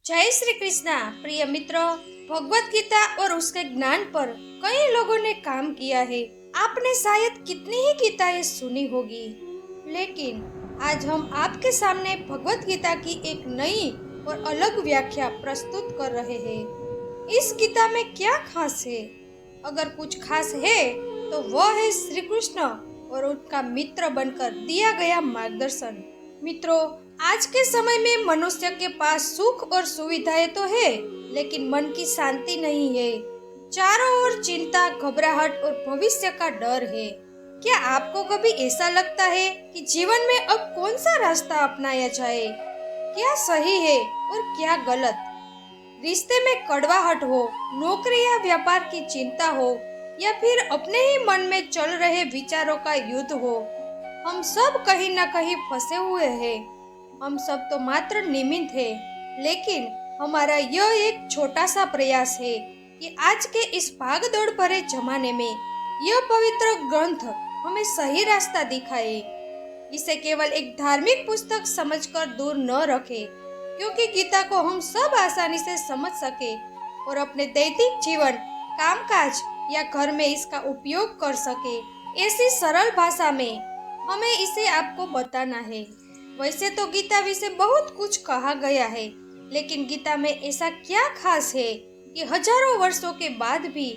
जय श्री कृष्णा। प्रिय मित्रों, भगवत गीता और उसके ज्ञान पर कई लोगों ने काम किया है। आपने शायद कितनी ही गीताएं सुनी होगी, लेकिन आज हम आपके सामने भगवत गीता की एक नई और अलग व्याख्या प्रस्तुत कर रहे हैं। इस गीता में क्या खास है? अगर कुछ खास है तो वह है श्री कृष्ण और उनका मित्र बनकर दिया गया मार्गदर्शन। मित्रों, आज के समय में मनुष्य के पास सुख और सुविधाएं तो है, लेकिन मन की शांति नहीं है। चारों ओर चिंता, घबराहट और भविष्य का डर है। क्या आपको कभी ऐसा लगता है कि जीवन में अब कौन सा रास्ता अपनाया जाए? क्या सही है और क्या गलत? रिश्ते में कड़वाहट हो, नौकरी या व्यापार की चिंता हो, या फिर अपने ही मन में चल रहे विचारों का युद्ध हो, हम सब कहीं न कहीं फंसे हुए हैं। हम सब तो मात्र निमित्त हैं, लेकिन हमारा यह एक छोटा सा प्रयास है कि आज के इस भागदौड़ भरे जमाने में यह पवित्र ग्रंथ हमें सही रास्ता दिखाए। इसे केवल एक धार्मिक पुस्तक समझकर दूर न रखें, क्योंकि गीता को हम सब आसानी से समझ सके और अपने दैनिक जीवन, कामकाज या घर में इसका उपयोग कर सके। ऐसी सरल भाषा में हमें इसे आपको बताना है। वैसे तो गीता विषय बहुत कुछ कहा गया है, लेकिन गीता में ऐसा क्या खास है कि हजारों वर्षों के बाद भी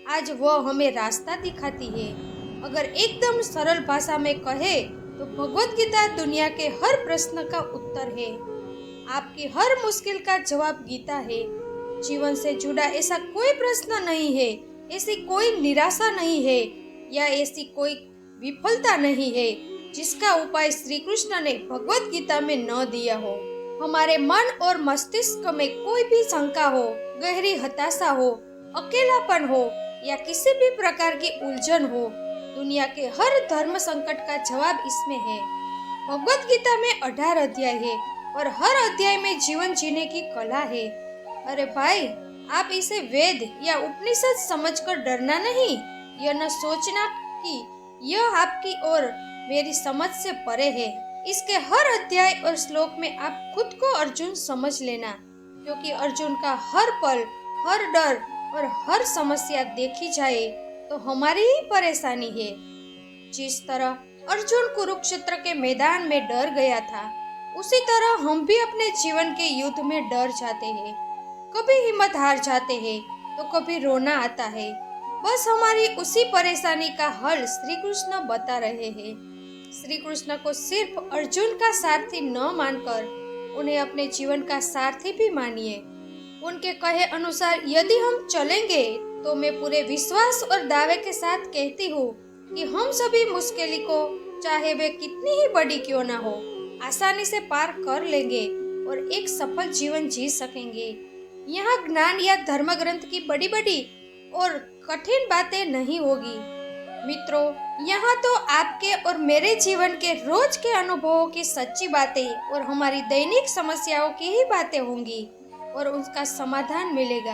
आज वह हमें रास्ता दिखाती है? अगर एकदम सरल भाषा में कहे तो भगवत गीता दुनिया के हर प्रश्न का उत्तर है। आपकी हर मुश्किल का जवाब गीता है। जीवन से जुड़ा ऐसा कोई प्रश्न नहीं है, ऐसी कोई निराशा नहीं है, या ऐसी कोई विफलता नहीं है जिसका उपाय श्री कृष्ण ने भगवत गीता में न दिया हो। हमारे मन और मस्तिष्क में कोई भी शंका हो, गहरी हताशा हो, अकेलापन हो या किसी भी प्रकार की उलझन हो, दुनिया के हर धर्म संकट का जवाब इसमें है। भगवत गीता में 18 अध्याय है और हर अध्याय में जीवन जीने की कला है। अरे भाई, आप इसे वेद या उपनिषद समझकर डरना नहीं, यह न सोचना कि यह आपकी और मेरी समझ से परे है। इसके हर अध्याय और श्लोक में आप खुद को अर्जुन समझ लेना, क्योंकि अर्जुन का हर पल, हर डर और हर समस्या देखी जाए तो हमारी ही परेशानी है। जिस तरह अर्जुन कुरुक्षेत्र के मैदान में डर गया था, उसी तरह हम भी अपने जीवन के युद्ध में डर जाते हैं। कभी हिम्मत हार जाते हैं तो कभी रोना आता है। बस हमारी उसी परेशानी का हल श्री कृष्ण बता रहे हैं। श्री कृष्ण को सिर्फ अर्जुन का सारथी न मानकर उन्हें अपने जीवन का सारथी भी मानिए। उनके कहे अनुसार यदि हम चलेंगे तो मैं पूरे विश्वास और दावे के साथ कहती हूँ कि हम सभी मुश्किल को, चाहे वे कितनी ही बड़ी क्यों ना हो, आसानी से पार कर लेंगे और एक सफल जीवन जी सकेंगे। यहाँ ज्ञान या धर्म ग्रंथ की बड़ी बड़ी और कठिन बातें नहीं होगी। मित्रों, यहाँ तो आपके और मेरे जीवन के रोज के अनुभवों की सच्ची बातें और हमारी दैनिक समस्याओं की ही बातें होंगी और उसका समाधान मिलेगा।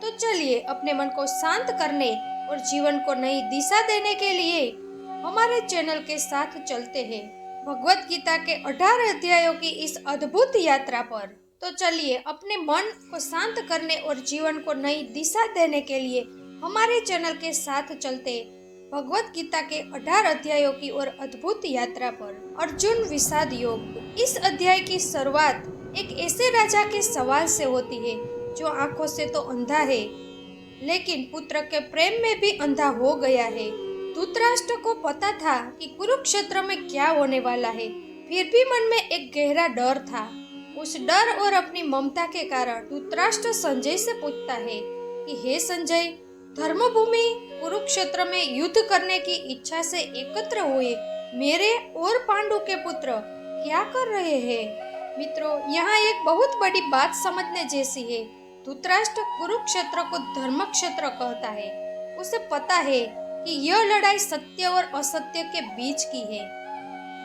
तो चलिए अपने मन को शांत करने और जीवन को नई दिशा देने के लिए हमारे चैनल के साथ चलते हैं भगवत गीता के 18 अध्यायों की इस अद्भुत यात्रा पर। तो चलिए अपने मन को शांत करने और जीवन को नई दिशा देने के लिए हमारे चैनल के साथ चलते भगवत गीता के 18 अध्यायों की और अद्भुत यात्रा पर। अर्जुन विषाद योग। इस अध्याय की शुरुआत एक ऐसे राजा के सवाल से होती है जो आंखों से तो अंधा है, लेकिन पुत्र के प्रेम में भी अंधा हो गया है। धृतराष्ट्र को पता था कि कुरुक्षेत्र में क्या होने वाला है, फिर भी मन में एक गहरा डर था। उस डर और अपनी ममता के कारण धृतराष्ट्र संजय से पूछता है कि हे संजय, धर्मभूमि कुरुक्षेत्र में युद्ध करने की इच्छा से एकत्र हुए मेरे और पांडु के पुत्र क्या कर रहे हैं? मित्रों, यहाँ एक बहुत बड़ी बात समझने जैसी है। धृतराष्ट्र कुरुक्षेत्र को धर्म क्षेत्र कहता है। उसे पता है कि यह लड़ाई सत्य और असत्य के बीच की है।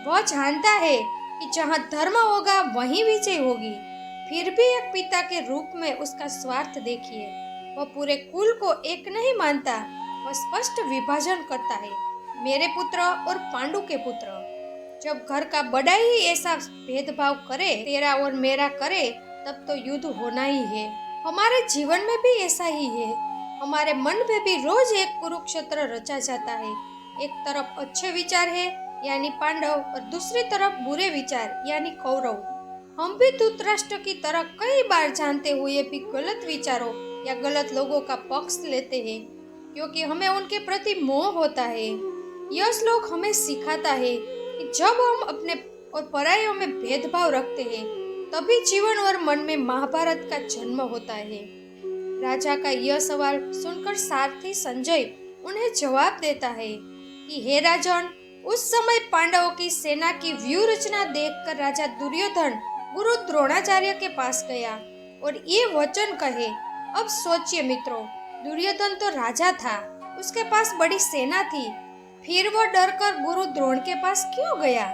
वह जानता है कि जहाँ धर्म होगा वहीं विजय होगी। फिर भी एक पिता के रूप में उसका स्वार्थ देखिए। वह पूरे कुल को एक नहीं मानता, वह स्पष्ट विभाजन करता है, मेरे पुत्र और पांडु के पुत्र। जब घर का बड़ा ही ऐसा भेदभाव करे, तेरा और मेरा करे, तब तो युद्ध होना ही है। हमारे जीवन में भी ऐसा ही है। हमारे मन में भी रोज एक कुरुक्षेत्र रचा जाता है। एक तरफ अच्छे विचार है यानी पांडव और दूसरी तरफ बुरे विचार यानी कौरव। हम भी धृतराष्ट्र की तरह कई बार जानते हुए भी गलत विचारों या गलत लोगों का पक्ष लेते हैं, क्योंकि हमें उनके प्रति मोह होता है। यह श्लोक हमें सिखाता है कि जब हम अपने और परायों में भेदभाव रखते हैं, तभी जीवन और मन में महाभारत का जन्म होता है। राजा का यह सवाल सुनकर सारथी संजय उन्हें जवाब देता है कि हे राजन, उस समय पांडवों की सेना की व्यूह रचना देखकर राजा दुर्योधन गुरु द्रोणाचार्य के पास गया और ये वचन कहे। अब सोचिए मित्रों, दुर्योधन तो राजा था, उसके पास बड़ी सेना थी, फिर वो डरकर गुरु द्रोण के पास क्यों गया?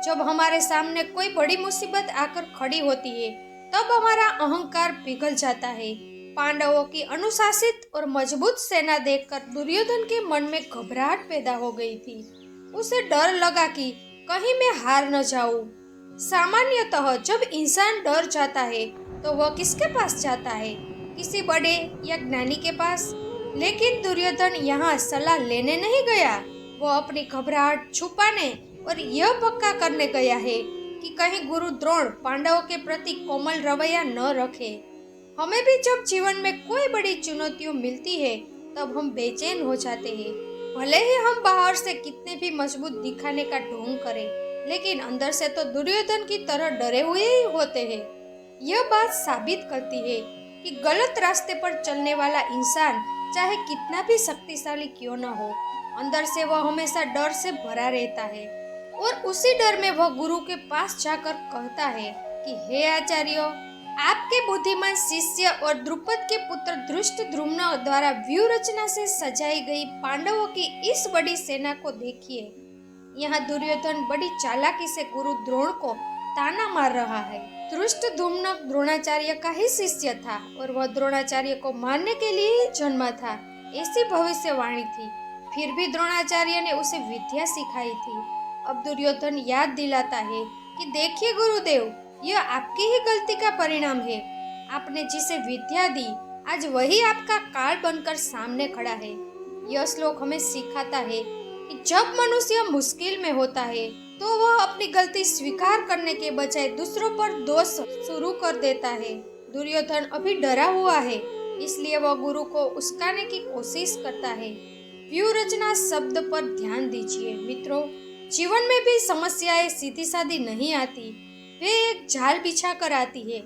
जब हमारे सामने कोई बड़ी मुसीबत आकर खड़ी होती है, तब हमारा अहंकार पिघल जाता है। पांडवों की अनुशासित और मजबूत सेना देखकर दुर्योधन के मन में घबराहट पैदा हो गई थी। उसे डर लगा कि कहीं मैं हार न जाऊं। सामान्यतः जब इंसान डर जाता है तो वह किसके पास जाता है? किसी बड़े या ज्ञानी के पास। लेकिन दुर्योधन यहाँ सलाह लेने नहीं गया, वो अपनी घबराहट छुपाने और यह पक्का करने गया है कि कहीं गुरु द्रोण पांडवों के प्रति कोमल रवैया न रखे। हमें भी जब जीवन में कोई बड़ी चुनौतियां मिलती है, तब हम बेचैन हो जाते हैं। भले ही हम बाहर से कितने भी मजबूत दिखाने का ढोंग करें, लेकिन अंदर से तो दुर्योधन की तरह डरे हुए ही होते हैं। यह बात साबित करती है कि गलत रास्ते पर चलने वाला इंसान चाहे कितना भी शक्तिशाली क्यों न हो, अंदर से वह हमेशा डर से भरा रहता है। और उसी डर में वह गुरु के पास जाकर कहता है कि हे आचार्य, आपके बुद्धिमान शिष्य और द्रुपद के पुत्र धृष्टद्युम्न द्वारा व्यूह रचना से सजाई गई पांडवों की इस बड़ी सेना को देखिए। यहाँ दुर्योधन बड़ी चालाकी से गुरु द्रोण को ताना मार रहा है। धृष्टद्युम्न द्रोणाचार्य का ही शिष्य था और वह द्रोणाचार्य को मारने के लिए ही जन्मा था, ऐसी भविष्यवाणी थी। फिर भी द्रोणाचार्य ने उसे विद्या सिखाई थी। अब दुर्योधन याद दिलाता है कि देखिए गुरुदेव, यह आपकी ही गलती का परिणाम है। आपने जिसे विद्या दी, आज वही आपका काल बनकर सामने खड़ा है। यह श्लोक हमें सिखाता है कि जब मनुष्य मुश्किल में होता है, तो वह अपनी गलती स्वीकार करने के बजाय दूसरों पर दोष शुरू कर देता है। दुर्योधन अभी डरा हुआ है, इसलिए वह गुरु को उस्काने की कोशिश करता है। व्यूह रचना शब्द पर ध्यान दीजिए मित्रों। जीवन में भी समस्याएं सीधी सादी नहीं आती, वे एक जाल बिछा कर आती है।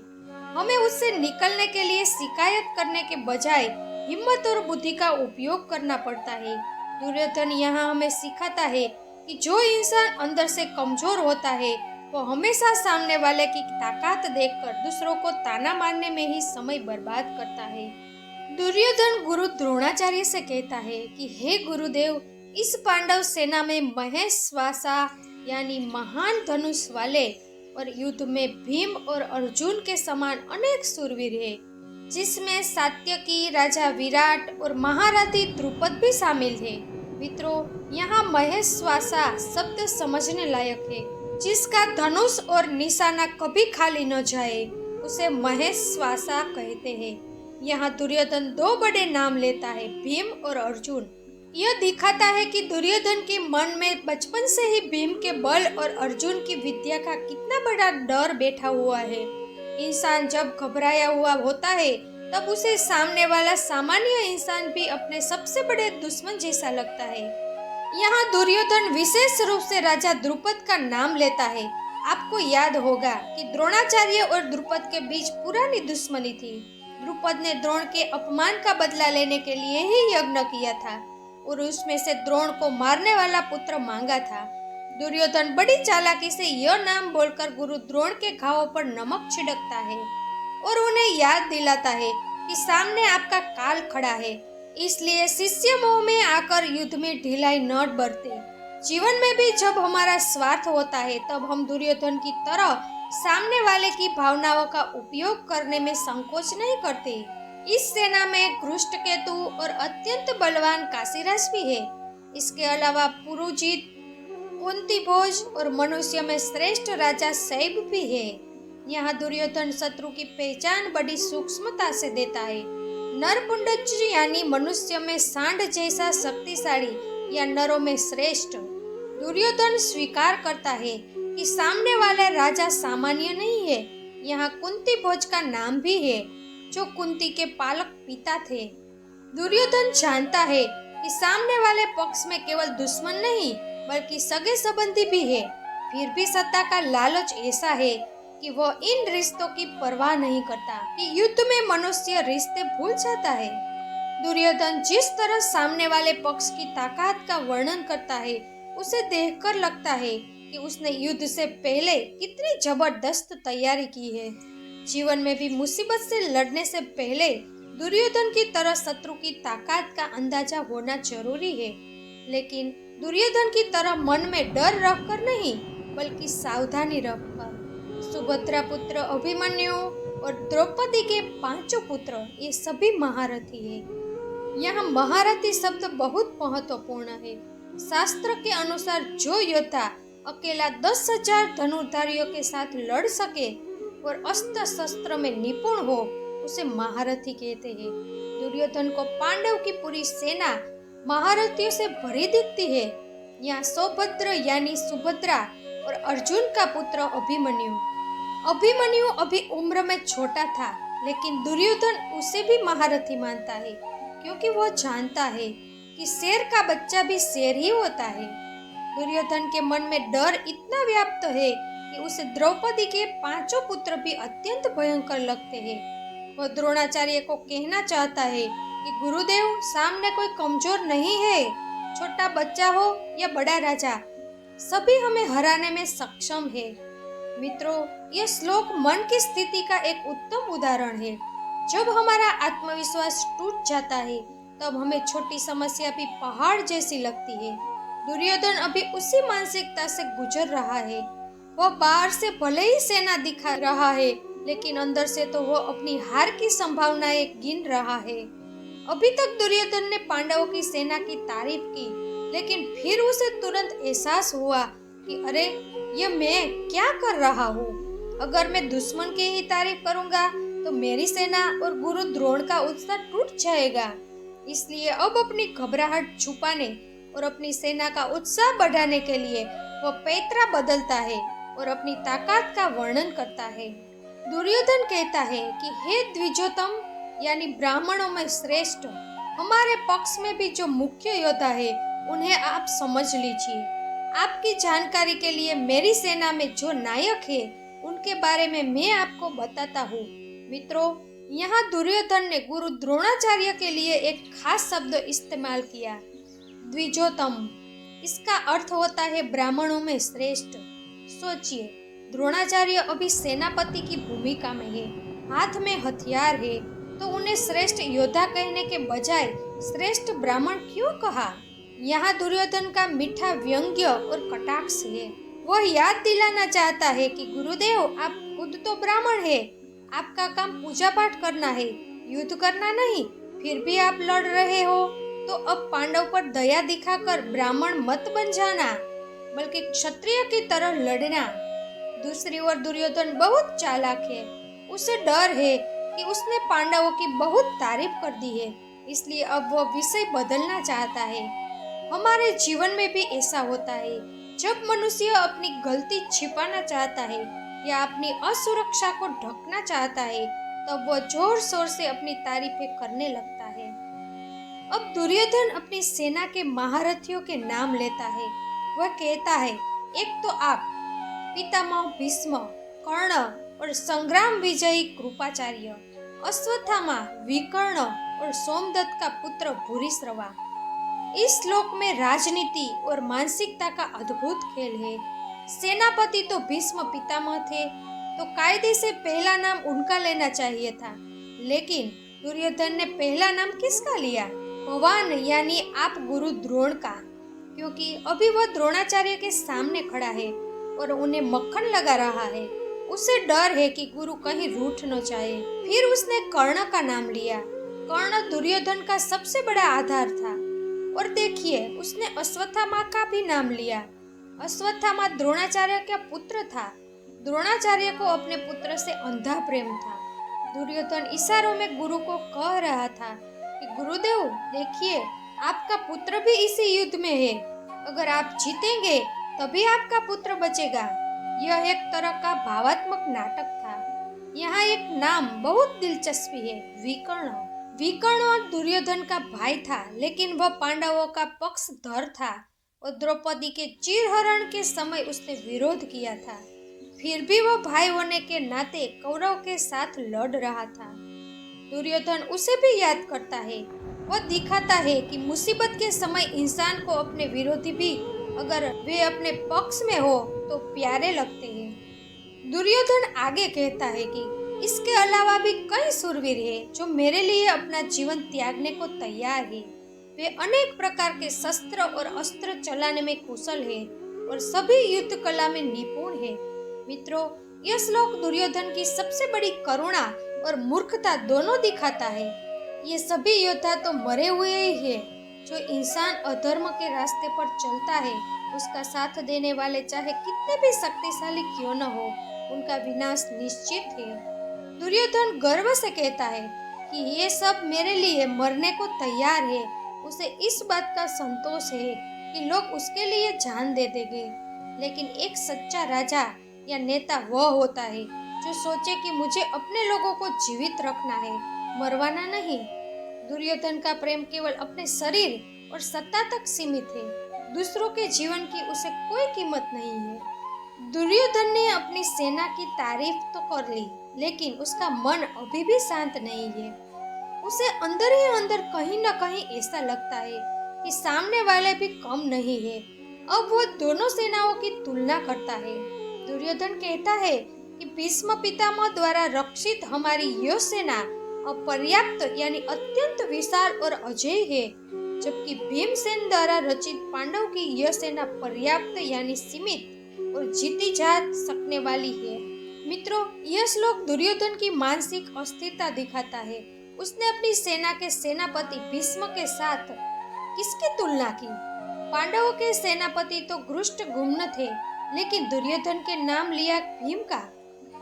हमें उससे निकलने के लिए शिकायत करने के बजाय हिम्मत और बुद्धि का उपयोग करना पड़ता है। दुर्योधन यहाँ हमें सिखाता है कि जो इंसान अंदर से कमजोर होता है, वो हमेशा सामने वाले की ताकत देखकर दूसरों को ताना मारने में ही समय बर्बाद करता है। दुर्योधन गुरु द्रोणाचार्य से कहता है कि हे गुरुदेव, इस पांडव सेना में महेश्वासा यानी महान धनुष वाले और युद्ध में भीम और अर्जुन के समान अनेक शूरवीर है, जिसमें सात्यकी, राजा विराट और महारथी द्रुपद भी शामिल है। मित्रों, यहाँ महेश्वासा शब्द समझने लायक है। जिसका धनुष और निशाना कभी खाली न जाए, उसे महेश्वासा कहते हैं। यहाँ दुर्योधन दो बड़े नाम लेता है, भीम और अर्जुन। यह दिखाता है कि दुर्योधन के मन में बचपन से ही भीम के बल और अर्जुन की विद्या का कितना बड़ा डर बैठा हुआ है। इंसान जब घबराया हुआ होता है, तब उसे सामने वाला सामान्य इंसान भी अपने सबसे बड़े दुश्मन जैसा लगता है। यहाँ दुर्योधन विशेष रूप से राजा द्रुपद का नाम लेता है। आपको याद होगा कि द्रोणाचार्य और द्रुपद के बीच पुरानी दुश्मनी थी। द्रुपद ने द्रोण के अपमान का बदला लेने के लिए ही यज्ञ किया था और उसमें से द्रोण को मारने वाला पुत्र मांगा था। दुर्योधन बड़ी चालाकी से यह नाम बोलकर गुरु द्रोण के घावों पर नमक छिड़कता है और उन्हें याद दिलाता है कि सामने आपका काल खड़ा है, इसलिए शिष्य मोह में आकर युद्ध में ढिलाई न बरते। जीवन में भी जब हमारा स्वार्थ होता है, तब हम दुर्योधन की तरह सामने वाले की भावनाओं का उपयोग करने में संकोच नहीं करते। इस सेना में धृष्टकेतु और अत्यंत बलवान काशीराज भी है। इसके अलावा पुरुजित, कुंती भोज और मनुष्य में श्रेष्ठ राजा शैब भी है। यहाँ दुर्योधन शत्रु की पहचान बड़ी सूक्ष्मता से देता है। नरपुंडज यानी मनुष्य में सांड जैसा शक्तिशाली या नरों में श्रेष्ठ। दुर्योधन स्वीकार करता है कि सामने वाले राजा सामान्य नहीं है। यहाँ कुंती भोज का नाम भी है, जो कुंती के पालक पिता थे। दुर्योधन जानता है कि सामने वाले पक्ष में केवल दुश्मन नहीं बल्कि सगे संबंधी भी है। फिर भी सत्ता का लालच ऐसा है कि वह इन रिश्तों की परवाह नहीं करता कि युद्ध में मनुष्य रिश्ते भूल जाता है। दुर्योधन जिस तरह सामने वाले पक्ष की ताकत का वर्णन करता है, उसे देखकर लगता है कि उसने युद्ध से पहले कितनी जबरदस्त तैयारी की है। जीवन में भी मुसीबत से लड़ने से पहले दुर्योधन की तरह शत्रु की ताकत का अंदाजा होना जरूरी है, लेकिन दुर्योधन की तरह मन में डर रखकर नहीं बल्कि सावधानी रखकर। सुभद्रा पुत्र अभिमन्यु और द्रौपदी के पांचों पुत्र ये सभी महारथी है। यहाँ महारथी शब्द बहुत महत्वपूर्ण है। शास्त्र के अनुसार जो योद्धा अकेला 10,000 धनुर्धारियों के साथ लड़ सके और अस्त्र शस्त्र में निपुण हो, उसे महारथी कहते हैं। दुर्योधन को पांडव की पूरी सेना महारथियों से भरी दिखती है। यहाँ सौभद्र यानी सुभद्रा और अर्जुन का पुत्र अभिमन्यु अभी उम्र में छोटा था, लेकिन दुर्योधन उसे भी महारथी मानता है, क्योंकि वह जानता है कि शेर का बच्चा भी शेर ही होता है। दुर्योधन के मन में डर इतना व्याप्त है कि उसे द्रौपदी के पांचों पुत्र भी अत्यंत भयंकर लगते हैं। वह द्रोणाचार्य को कहना चाहता है कि गुरुदेव, सामने कोई कमजोर नहीं है, छोटा बच्चा हो या बड़ा राजा, सभी हमें हराने में सक्षम है। मित्रों, यह श्लोक मन की स्थिति का एक उत्तम उदाहरण है। जब हमारा आत्मविश्वास टूट जाता है, तब हमें छोटी समस्या भी पहाड़ जैसी लगती है। दुर्योधन अभी उसी मानसिकता से गुजर रहा है। वह बाहर से भले ही सेना दिखा रहा है, लेकिन अंदर से तो वह अपनी हार की संभावनाएं गिन रहा है। अभी तक दुर्योधन ने पांडवों की सेना की तारीफ की, लेकिन फिर उसे तुरंत एहसास हुआ कि अरे, ये मैं क्या कर रहा हूँ। अगर मैं दुश्मन की ही तारीफ करूंगा तो मेरी सेना और गुरु द्रोण का उत्साह टूट जाएगा। इसलिए अब अपनी घबराहट छुपाने और अपनी सेना का उत्साह बढ़ाने के लिए वह पैतरा बदलता है और अपनी ताकत का वर्णन करता है। दुर्योधन कहता है कि हे द्विजोतम यानी ब्राह्मणों में श्रेष्ठ, हमारे पक्ष में भी जो मुख्य योद्धा है उन्हें आप समझ लीजिए। आपकी जानकारी के लिए मेरी सेना में जो नायक है उनके बारे में मैं आपको बताता हूँ। मित्रों, यहाँ दुर्योधन ने गुरु द्रोणाचार्य के लिए एक खास शब्द इस्तेमाल किया, द्विजोतम। इसका अर्थ होता है ब्राह्मणों में श्रेष्ठ। सोचिए, द्रोणाचार्य अभी सेनापति की भूमिका में है, हाथ में हथियार है, तो उन्हें श्रेष्ठ योद्धा कहने के बजाय श्रेष्ठ ब्राह्मण क्यों कहा? यहाँ दुर्योधन का मीठा व्यंग्य और कटाक्ष है। वह याद दिलाना चाहता है कि गुरुदेव, आप खुद तो ब्राह्मण है, आपका काम पूजा पाठ करना है, युद्ध करना नहीं। फिर भी आप लड़ रहे हो, तो अब पांडव पर दया दिखाकर ब्राह्मण मत बन जाना, बल्कि क्षत्रिय की तरह लड़ना। दूसरी ओर दुर्योधन बहुत चालाक है। उसे डर है कि उसने पांडवों की बहुत तारीफ कर दी है, इसलिए अब वह विषय बदलना चाहता है। हमारे जीवन में भी ऐसा होता है। जब मनुष्य अपनी गलती छिपाना चाहता है या अपनी असुरक्षा को ढकना चाहता है, तब वह जोर शोर से अपनी तारीफें करने लगता है। अब दुर्योधन अपनी सेना के महारथियों के नाम लेता है। वह कहता है, एक तो आप, पितामह भीष्म, कर्ण और संग्राम विजयी कृपाचार्य, अश्वत्थामा, विकर्ण और सोमदत्त का पुत्र भूरिश्रवा। इस श्लोक में राजनीति और मानसिकता का अद्भुत खेल है। सेनापति तो भीष्म पितामह थे, तो कायदे से पहला नाम उनका लेना चाहिए था, लेकिन दुर्योधन ने पहला नाम किसका लिया? भगवान यानी आप गुरु द्रोण का, क्योंकि अभी वह द्रोणाचार्य के सामने खड़ा है और उन्हें मक्खन लगा रहा है। उसे डर है कि गुरु कहीं रूठ न जाए। फिर उसने कर्ण का नाम लिया। कर्ण दुर्योधन का सबसे बड़ा आधार था। और देखिए, उसने अश्वत्थामा का भी नाम लिया। अश्वत्थामा द्रोणाचार्य का पुत्र था। द्रोणाचार्य को अपने पुत्र से अंधा प्रेम था। दुर्योधन इशारों में गुरु को कह रहा था कि गुरुदेव देखिए, आपका पुत्र भी इसी युद्ध में है। अगर आप जीतेंगे तभी आपका पुत्र बचेगा। यह एक तरह का भावात्मक नाटक था। यहाँ एक नाम बहुत दिलचस्पी है, विकर्ण। विकर्ण दुर्योधन का भाई था, लेकिन वह पांडवों का पक्षधर था और द्रौपदी के चीरहरण के समय उसने विरोध किया था। फिर भी वह भाई होने के नाते कौरव के साथ लड़ रहा था। दुर्योधन उसे भी याद करता है। वह दिखाता है कि मुसीबत के समय इंसान को अपने विरोधी भी अगर वे अपने पक्ष में हो तो प्यारे लगते हैं। दुर्योधन आगे कहता है कि इसके अलावा भी कई शूरवीर हैं जो मेरे लिए अपना जीवन त्यागने को तैयार हैं। वे अनेक प्रकार के शस्त्र और अस्त्र चलाने में कुशल हैं और सभी युद्ध कला में निपुण हैं। मित्रों, यह श्लोक दुर्योधन की सबसे बड़ी करुणा और मूर्खता दोनों दिखाता है। ये सभी योद्धा तो मरे हुए ही हैं। जो इंसान अधर्म के रास्ते पर चलता है, उसका साथ देने वाले चाहे कितने भी शक्तिशाली क्यों न हो, उनका विनाश निश्चित है। दुर्योधन गर्व से कहता है कि ये सब मेरे लिए मरने को तैयार है। उसे इस बात का संतोष है कि लोग उसके लिए जान दे देंगे। लेकिन एक सच्चा राजा या नेता वह होता है जो सोचे कि मुझे अपने लोगों को जीवित रखना है, मरवाना नहीं। दुर्योधन का प्रेम केवल अपने शरीर और सत्ता तक सीमित है। दूसरों के जीवन की उसे कोई कीमत नहीं है। दुर्योधन ने अपनी सेना की तारीफ तो कर ली, लेकिन उसका मन अभी भी शांत नहीं है। उसे अंदर ही अंदर कहीं न कहीं ऐसा लगता है कि सामने वाले भी कम नहीं है। अब वो दोनों सेनाओं की तुलना करता है। दुर्योधन कहता है कि भीष्म पितामह द्वारा रक्षित हमारी यह सेना अपर्याप्त यानी अत्यंत विशाल और अजेय है, जबकि भीमसेन द्वारा रचित पांडव की यह सेना पर्याप्त यानी सीमित और जीती जा सकने वाली है। मित्रों, यह श्लोक दुर्योधन की मानसिक अस्थिरता दिखाता है। उसने अपनी सेना के सेनापति भीष्म के साथ किसकी तुलना की? पांडवों के सेनापति तो धृष्टद्युम्न थे, लेकिन दुर्योधन के नाम लिया भीम का।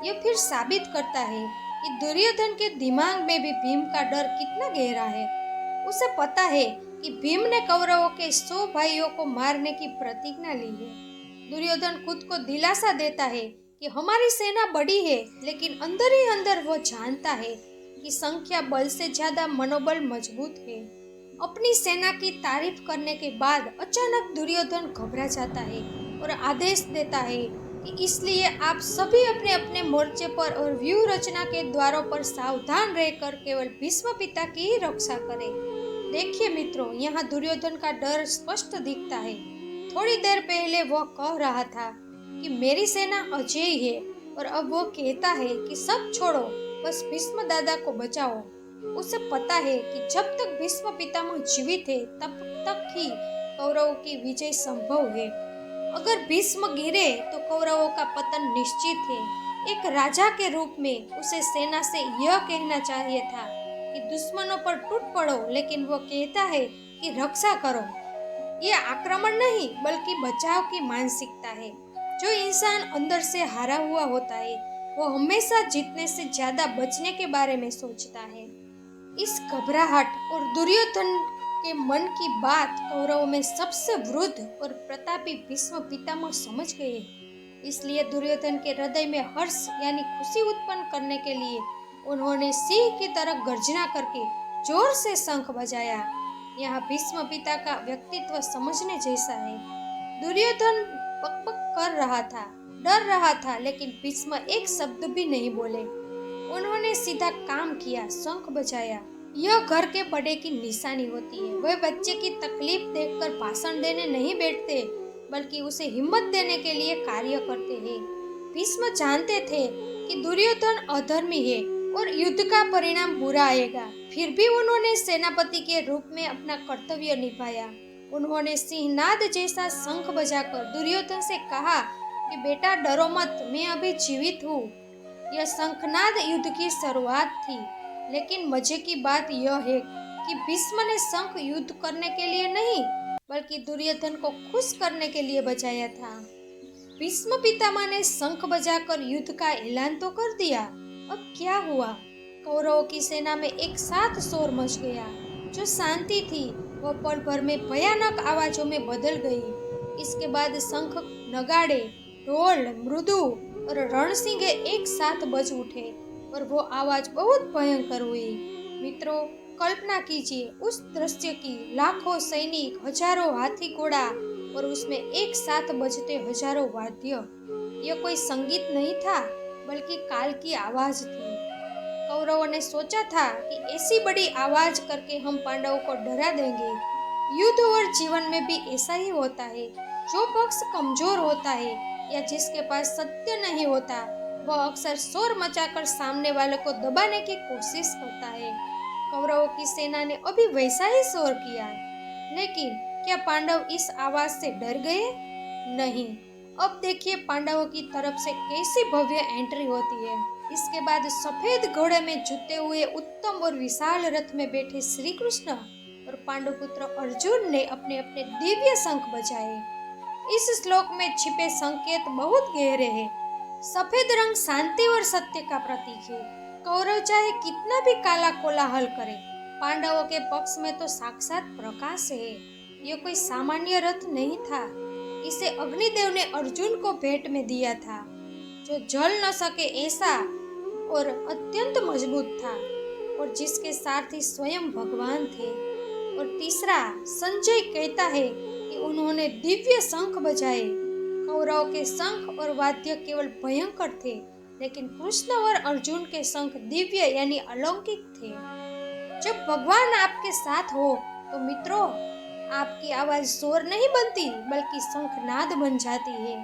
यह फिर साबित करता है कि दुर्योधन के दिमाग में भी भीम का डर कितना गहरा है। उसे पता है कि भीम ने कौरवों के 100 भाइयों को मारने की प्रतिज्ञा ली है। दुर्योधन खुद को दिलासा देता है कि हमारी सेना बड़ी है, लेकिन अंदर ही अंदर वो जानता है कि संख्या बल से ज्यादा मनोबल मजबूत है। अपनी सेना की तारीफ करने के बाद अचानक दुर्योधन घबरा जाता है और आदेश देता है कि इसलिए आप सभी अपने अपने मोर्चे पर और व्यूह रचना के द्वारों पर सावधान रहकर केवल भीष्म पिता की ही रक्षा करें। देखिए मित्रों, यहाँ दुर्योधन का डर स्पष्ट दिखता है। थोड़ी देर पहले वह कह रहा था कि मेरी सेना अजेय है, और अब वो कहता है कि सब छोड़ो, बस भीष्म दादा को बचाओ। उसे पता है कि जब तक भीष्म पितामह जीवित है, तब तक ही कौरवों की विजय संभव है। अगर भीष्म गिरे तो कौरवों का पतन निश्चित है। एक राजा के रूप में उसे सेना से यह कहना चाहिए था कि दुश्मनों पर टूट पड़ो, लेकिन वो कहता है कि रक्षा करो। ये आक्रमण नहीं, बल्कि बचाव की मानसिकता है। जो इंसान अंदर से हारा हुआ होता है, वो हमेशा जीतने से ज्यादा बचने के बारे में सोचता है। इस घबराहट और दुर्योधन के मन की बात कौरवों में सबसे वृद्ध और प्रतापी भीष्म पितामह समझ गए। इसलिए दुर्योधन के हृदय में हर्ष यानी खुशी उत्पन्न करने के लिए उन्होंने सिंह की तरह गर्जना करके जोर से शंख बजाया। यहाँ भीष्म पिता का व्यक्तित्व समझने जैसा है। दुर्योधन बकबक कर रहा था, डर रहा था, लेकिन भीष्म एक शब्द भी नहीं बोले। उन्होंने सीधा काम किया, शंख बजाया। यह घर के बड़े की निशानी होती है। वह बच्चे की तकलीफ देखकर भाषण देने नहीं बैठते, बल्कि उसे हिम्मत देने के लिए कार्य करते हैं। भीष्म जानते थे कि दुर्योधन अधर्मी है और युद्ध का परिणाम बुरा आएगा। फिर भी उन्होंने सेनापति के रूप में अपना कर्तव्य निभाया। उन्होंने सिंहनाद जैसा शंख बजाकर दुर्योधन से कहा कि बेटा डरो मत, मैं अभी जीवित हूँ। यह शंखनाद युद्ध की शुरुआत थी, लेकिन मजे की बात यह है कि भीष्म ने शंख युद्ध करने के लिए नहीं, बल्कि दुर्योधन को खुश करने के लिए बजाया था। भीष्म पितामह ने शंख बजाकर युद्ध का ऐलान तो कर दिया। अब क्या हुआ? कौरवों की सेना में एक साथ शोर मच गया। जो शांति थी वह पल भर में भयानक आवाजों में बदल गई। इसके बाद शंख, नगाड़े, ढोल, मृदु और रणसिंगे एक साथ बज उठे और वो आवाज बहुत भयंकर हुई। मित्रों, कल्पना कीजिए उस दृश्य की। लाखों सैनिक, हजारों हाथी घोड़ा और उसमें एक साथ बजते हजारों वाद्य। यह कोई संगीत नहीं था बल्कि काल की आवाज थी। कौरवों ने सोचा था कि ऐसी बड़ी आवाज करके हम पांडवों को डरा देंगे। युद्ध और जीवन में भी ऐसा ही होता है। जो पक्ष कमजोर होता है या जिसके पास सत्य नहीं होता, वह अक्सर शोर मचाकर सामने वाले को दबाने की कोशिश करता है। कौरवों की सेना ने अभी वैसा ही शोर किया, लेकिन क्या पांडव इस आवाज से डर गए? नहीं। अब देखिए पांडवों की तरफ से कैसी भव्य एंट्री होती है। इसके बाद सफेद घोड़े में जुते हुए उत्तम और विशाल रथ में बैठे श्री कृष्ण और पांडुपुत्र अर्जुन ने अपने अपने दिव्य शंख बजाए। इस श्लोक में छिपे संकेत बहुत गहरे हैं। सफेद रंग शांति और सत्य का प्रतीक है। कौरव चाहे कितना भी काला कोलाहल करे, पांडवों के पक्ष में तो साक्षात प्रकाश है। यह कोई सामान्य रथ नहीं था। इसे अग्निदेव ने अर्जुन को भेंट में दिया था, जो जल न सके ऐसा और अत्यंत मजबूत था और जिसके सारथी स्वयं भगवान थे। और तीसरा, संजय कहता है कि उन्होंने दिव्य शंख बजाए। कौरवों के शंख और वाद्य केवल भयंकर थे, लेकिन कृष्ण और अर्जुन के शंख दिव्य यानी अलौकिक थे। जब भगवान आपके साथ हो तो मित्रों, आपकी आवाज शोर नहीं बनती बल्कि शंखनाद बन जाती है।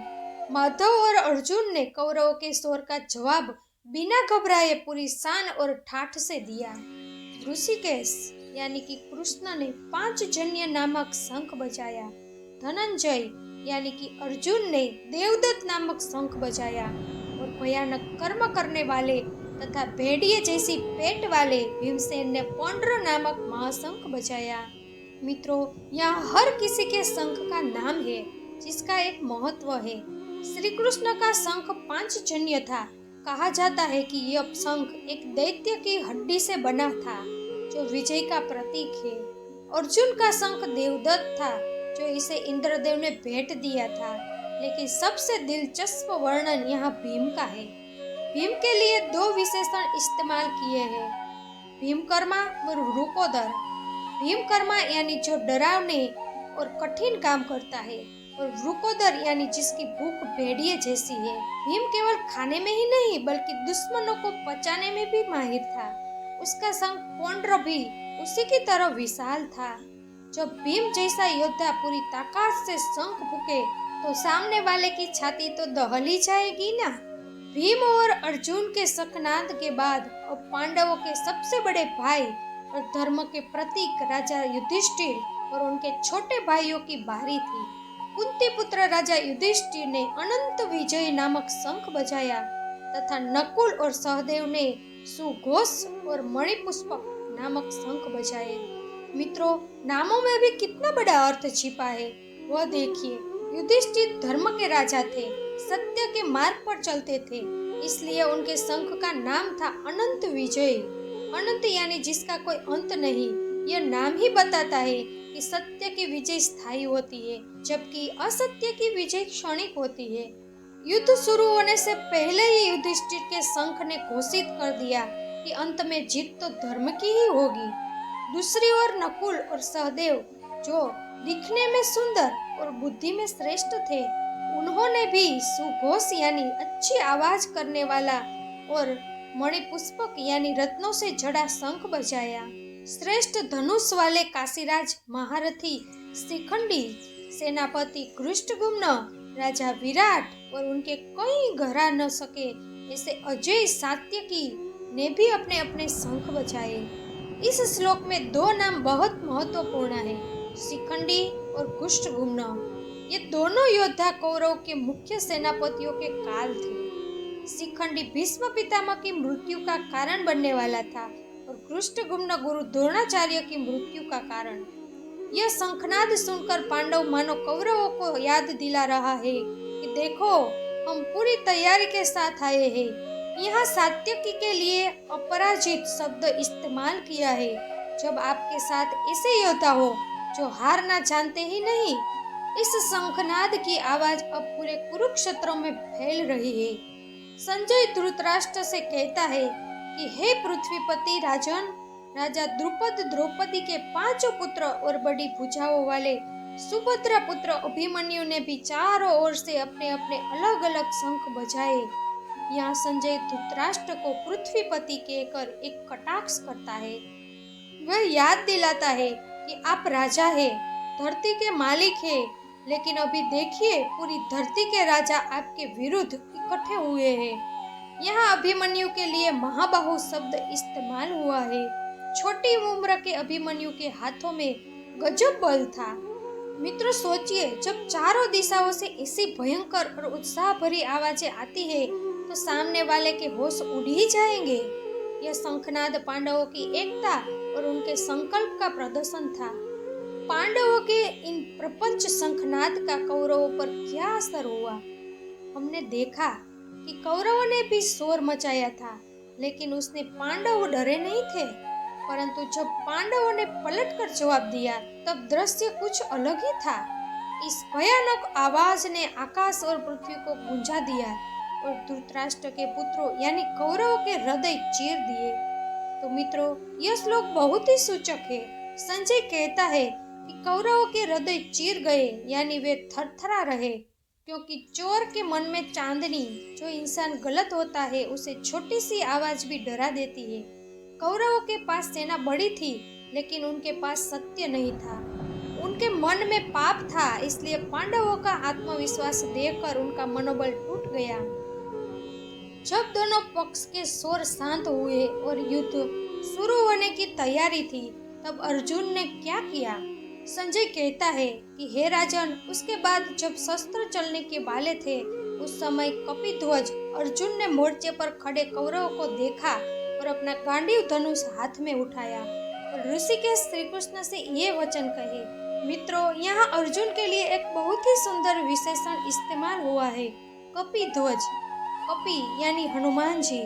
माधव और अर्जुन ने कौरवों के शोर का जवाब बिना घबराए पूरी शान और ठाठ से दिया। ऋषिकेश यानी कि कृष्ण ने पांचजन्य नामक शंख बजाया। धनंजय यानी कि अर्जुन ने देवदत्त नामक शंख बजाया और भयानक कर्म करने वाले तथा भेड़िए जैसी पेट वाले भीमसेन ने पौंड्र नामक महाशंख बजाया। मित्रों, यहाँ हर किसी के शंख का नाम है जिसका एक महत्व है। श्री कृष्ण का शंख पांचजन्य था। कहा जाता है कि यह शंख एक दैत्य की हड्डी से बना था, जो विजय का प्रतीक है। अर्जुन का शंख देवदत्त था, जो इसे इंद्रदेव ने भेंट दिया था। लेकिन सबसे दिलचस्प वर्णन यहाँ भीम का है। भीम के लिए दो विशेषण इस्तेमाल किए हैं, भीमकर्मा और वृकोदर। भीमकर्मा यानी जो डरावने और कठिन काम करता है, और वृकोदर यानी जिसकी भूख भेड़िए जैसी है। भीम केवल खाने में ही नहीं बल्कि दुश्मनों को पचाने में भी माहिर था। उसका शंख पौंड्र भी उसी की तरह विशाल था। जब भीम जैसा योद्धा पूरी ताकत से शंख फूके तो सामने वाले की छाती तो दहल ही जाएगी ना। भीम और अर्जुन के शंखनाद के बाद अब पांडवों के सबसे बड़े भाई और धर्म के प्रतीक राजा युधिष्ठिर और उनके छोटे भाइयों की बारी थी। कुंती पुत्र राजा युधिष्ठिर ने अनंत विजय नामक शंख बजाया तथा नकुल और सहदेव ने सुघोष और मणिपुष्पक नामक शंख बजाए। मित्रों, नामों में भी कितना बड़ा अर्थ छिपा है वह देखिए। युधिष्ठिर धर्म के राजा थे, सत्य के मार्ग पर चलते थे, इसलिए उनके शंख का नाम था अनंत विजय। अनंत यानी जिसका कोई अंत नहीं। यह नाम ही बताता है कि सत्य की विजय स्थायी होती है, जबकि असत्य की विजय क्षणिक होती है। युद्ध शुरू होने से पहले ही युधिष्ठिर के शंख ने घोषित कर दिया कि अंत में जीत तो धर्म की ही होगी। दूसरी ओर नकुल और सहदेव, जो दिखने में सुंदर और बुद्धि में श्रेष्ठ थे, उन्होंने भी सुघोष यानी अच्छी आवाज करने वाला और मणिपुष्पक यानी रत्नों से जड़ा शंख बजाया। श्रेष्ठ धनुष वाले काशीराज महारथी शिखंडी, सेनापति कृष्णगुम्न, राजा विराट और उनके कई घरा न सके ऐसे अजय सात्यकी ने भी अपने अपने शंख बजाए। इस श्लोक में दो नाम बहुत महत्वपूर्ण है, शिखंडी और कुष्ठगुम्न। ये दोनों योद्धा कौरव के मुख्य सेनापतियों के काल थे। शिखंडी भीष्म पितामह की मृत्यु का कारण बनने वाला था और कुष्ठगुम्न गुरु द्रोणाचार्य की मृत्यु का कारण। यह शंखनाद सुनकर पांडव मानो कौरवों को याद दिला रहा है कि देखो, हम पूरी तैयारी के साथ आए हैं। यहाँ सात्यकी के लिए अपराजित शब्द इस्तेमाल किया है। जब आपके साथ ऐसे योद्धा हो जो हारना जानते ही नहीं। इस शंखनाद की आवाज अब पूरे कुरुक्षेत्र में फैल रही है। संजय धृतराष्ट्र से कहता है कि हे पृथ्वीपति राजन, राजा द्रुपद द्रौपदी के 5 पुत्र और बड़ी भुजाओं वाले सुभद्रा पुत्र अभिमन्यु ने भी चारों ओर से अपने अपने अलग अलग शंख बजाए। यहाँ संजय धृतराष्ट्र को पृथ्वीपति कहकर एक कटाक्ष करता है। वह याद दिलाता है कि आप राजा हैं, धरती के मालिक हैं, लेकिन अभी देखिए पूरी धरती के राजा आपके विरुद्ध इकट्ठे हुए हैं। यहाँ अभिमन्यु के लिए महाबाहु शब्द इस्तेमाल हुआ है। छोटी उम्र के अभिमन्यु के हाथों में गजब बल था। मित्रों सोचिए, जब चारों दिशाओं से ऐसी भयंकर और उत्साह भरी आवाजें आती है तो सामने वाले के होश उड़ ही जाएंगे। यह शंखनाद पांडवों की एकता और उनके संकल्प का प्रदर्शन था। पांडवों के इन प्रपंच शंखनाद का कौरवों पर क्या असर हुआ। हमने देखा कि कौरवों ने भी शोर मचाया था, लेकिन उसने पांडव डरे नहीं थे। परंतु जब पांडवों ने पलटकर जवाब दिया तब दृश्य कुछ अलग ही था। इस भयानक आवाज ने आकाश और पृथ्वी को गूंजा दिया और धृतराष्ट्र के पुत्रों यानी कौरवों के हृदय चीर दिए। तो मित्रों, यह श्लोक बहुत ही सूचक है। संजय कहता है कि कौरवों के हृदय चीर गए, यानी वे थरथरा रहे, क्योंकि चोर के मन में चांदनी, जो इंसान गलत होता है उसे छोटी सी आवाज भी डरा देती है। कौरवों के पास सेना बड़ी थी, लेकिन उनके पास सत्य नहीं था। उनके मन में पाप था, इसलिए पांडवों का आत्मविश्वास देखकर उनका मनोबल टूट गया। जब दोनों पक्ष के शोर शांत हुए और युद्ध शुरू होने की तैयारी थी, तब अर्जुन ने क्या किया। संजय कहता है कि हे राजन, उसके बाद जब शस्त्र चलने के वाले थे, उस समय कपिध्वज अर्जुन ने मोर्चे पर खड़े कौरवों को देखा और अपना गांडीव धनुष हाथ में उठाया और ऋषिकेश श्री कृष्ण से ये वचन कहे। मित्रों, यहाँ अर्जुन के लिए एक बहुत ही सुंदर विशेषण इस्तेमाल हुआ है, कपिध्वज। कपि यानी हनुमान जी।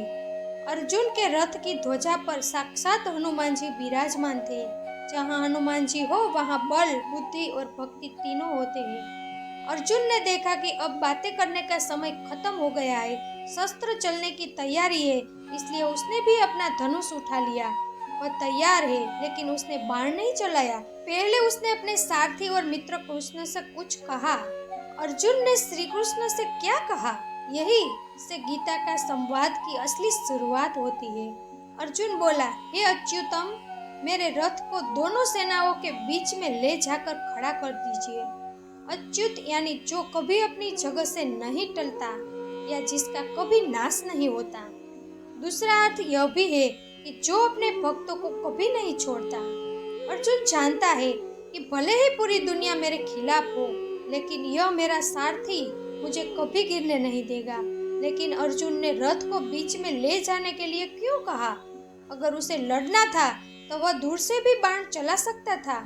अर्जुन के रथ की ध्वजा पर साक्षात हनुमान जी विराजमान थे। जहाँ हनुमान जी हो वहाँ बल, बुद्धि और भक्ति तीनों होते हैं। अर्जुन ने देखा कि अब बातें करने का समय खत्म हो गया है, शस्त्र चलने की तैयारी है, इसलिए उसने भी अपना धनुष उठा लिया। वह तैयार है, लेकिन उसने बाण नहीं चलाया। पहले उसने अपने सारथी और मित्र कृष्ण से कुछ कहा। अर्जुन ने श्री कृष्ण से क्या कहा, यही से गीता का संवाद की असली शुरुआत होती है। अर्जुन बोला, हे अच्युतम, मेरे रथ को दोनों सेनाओं के बीच में ले जाकर खड़ा कर दीजिए। अच्युत यानी जो कभी अपनी जगह से नहीं टलता या जिसका कभी नाश नहीं होता। दूसरा अर्थ यह भी है कि जो अपने भक्तों को कभी नहीं छोड़ता। अर्जुन जानता है कि भले ही पूरी दुनिया मेरे खिलाफ हो, लेकिन यह मेरा सारथी मुझे कभी गिरने नहीं देगा। लेकिन अर्जुन ने रथ को बीच में ले जाने के लिए क्यों कहा? अगर उसे लड़ना था तो वह दूर से भी बाण चला सकता था।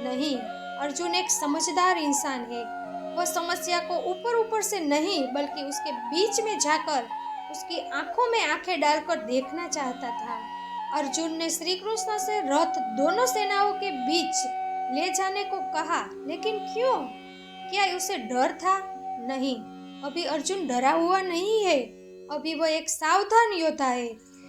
नहीं, अर्जुन एक समझदार इंसान है। वह समस्या को ऊपर ऊपर से नहीं, बल्कि उसके बीच में जाकर उसकी आंखों में आंखें डालकर देखना चाहता था। अर्जुन ने श्री कृष्ण से रथ दोनों सेनाओं के बीच ले जाने को कहा, लेकिन क्यों? क्या उसे डर था? नहीं, अभी अर्जुन डरा हुआ नहीं है। अभी वह एक सावधान योद्धा है।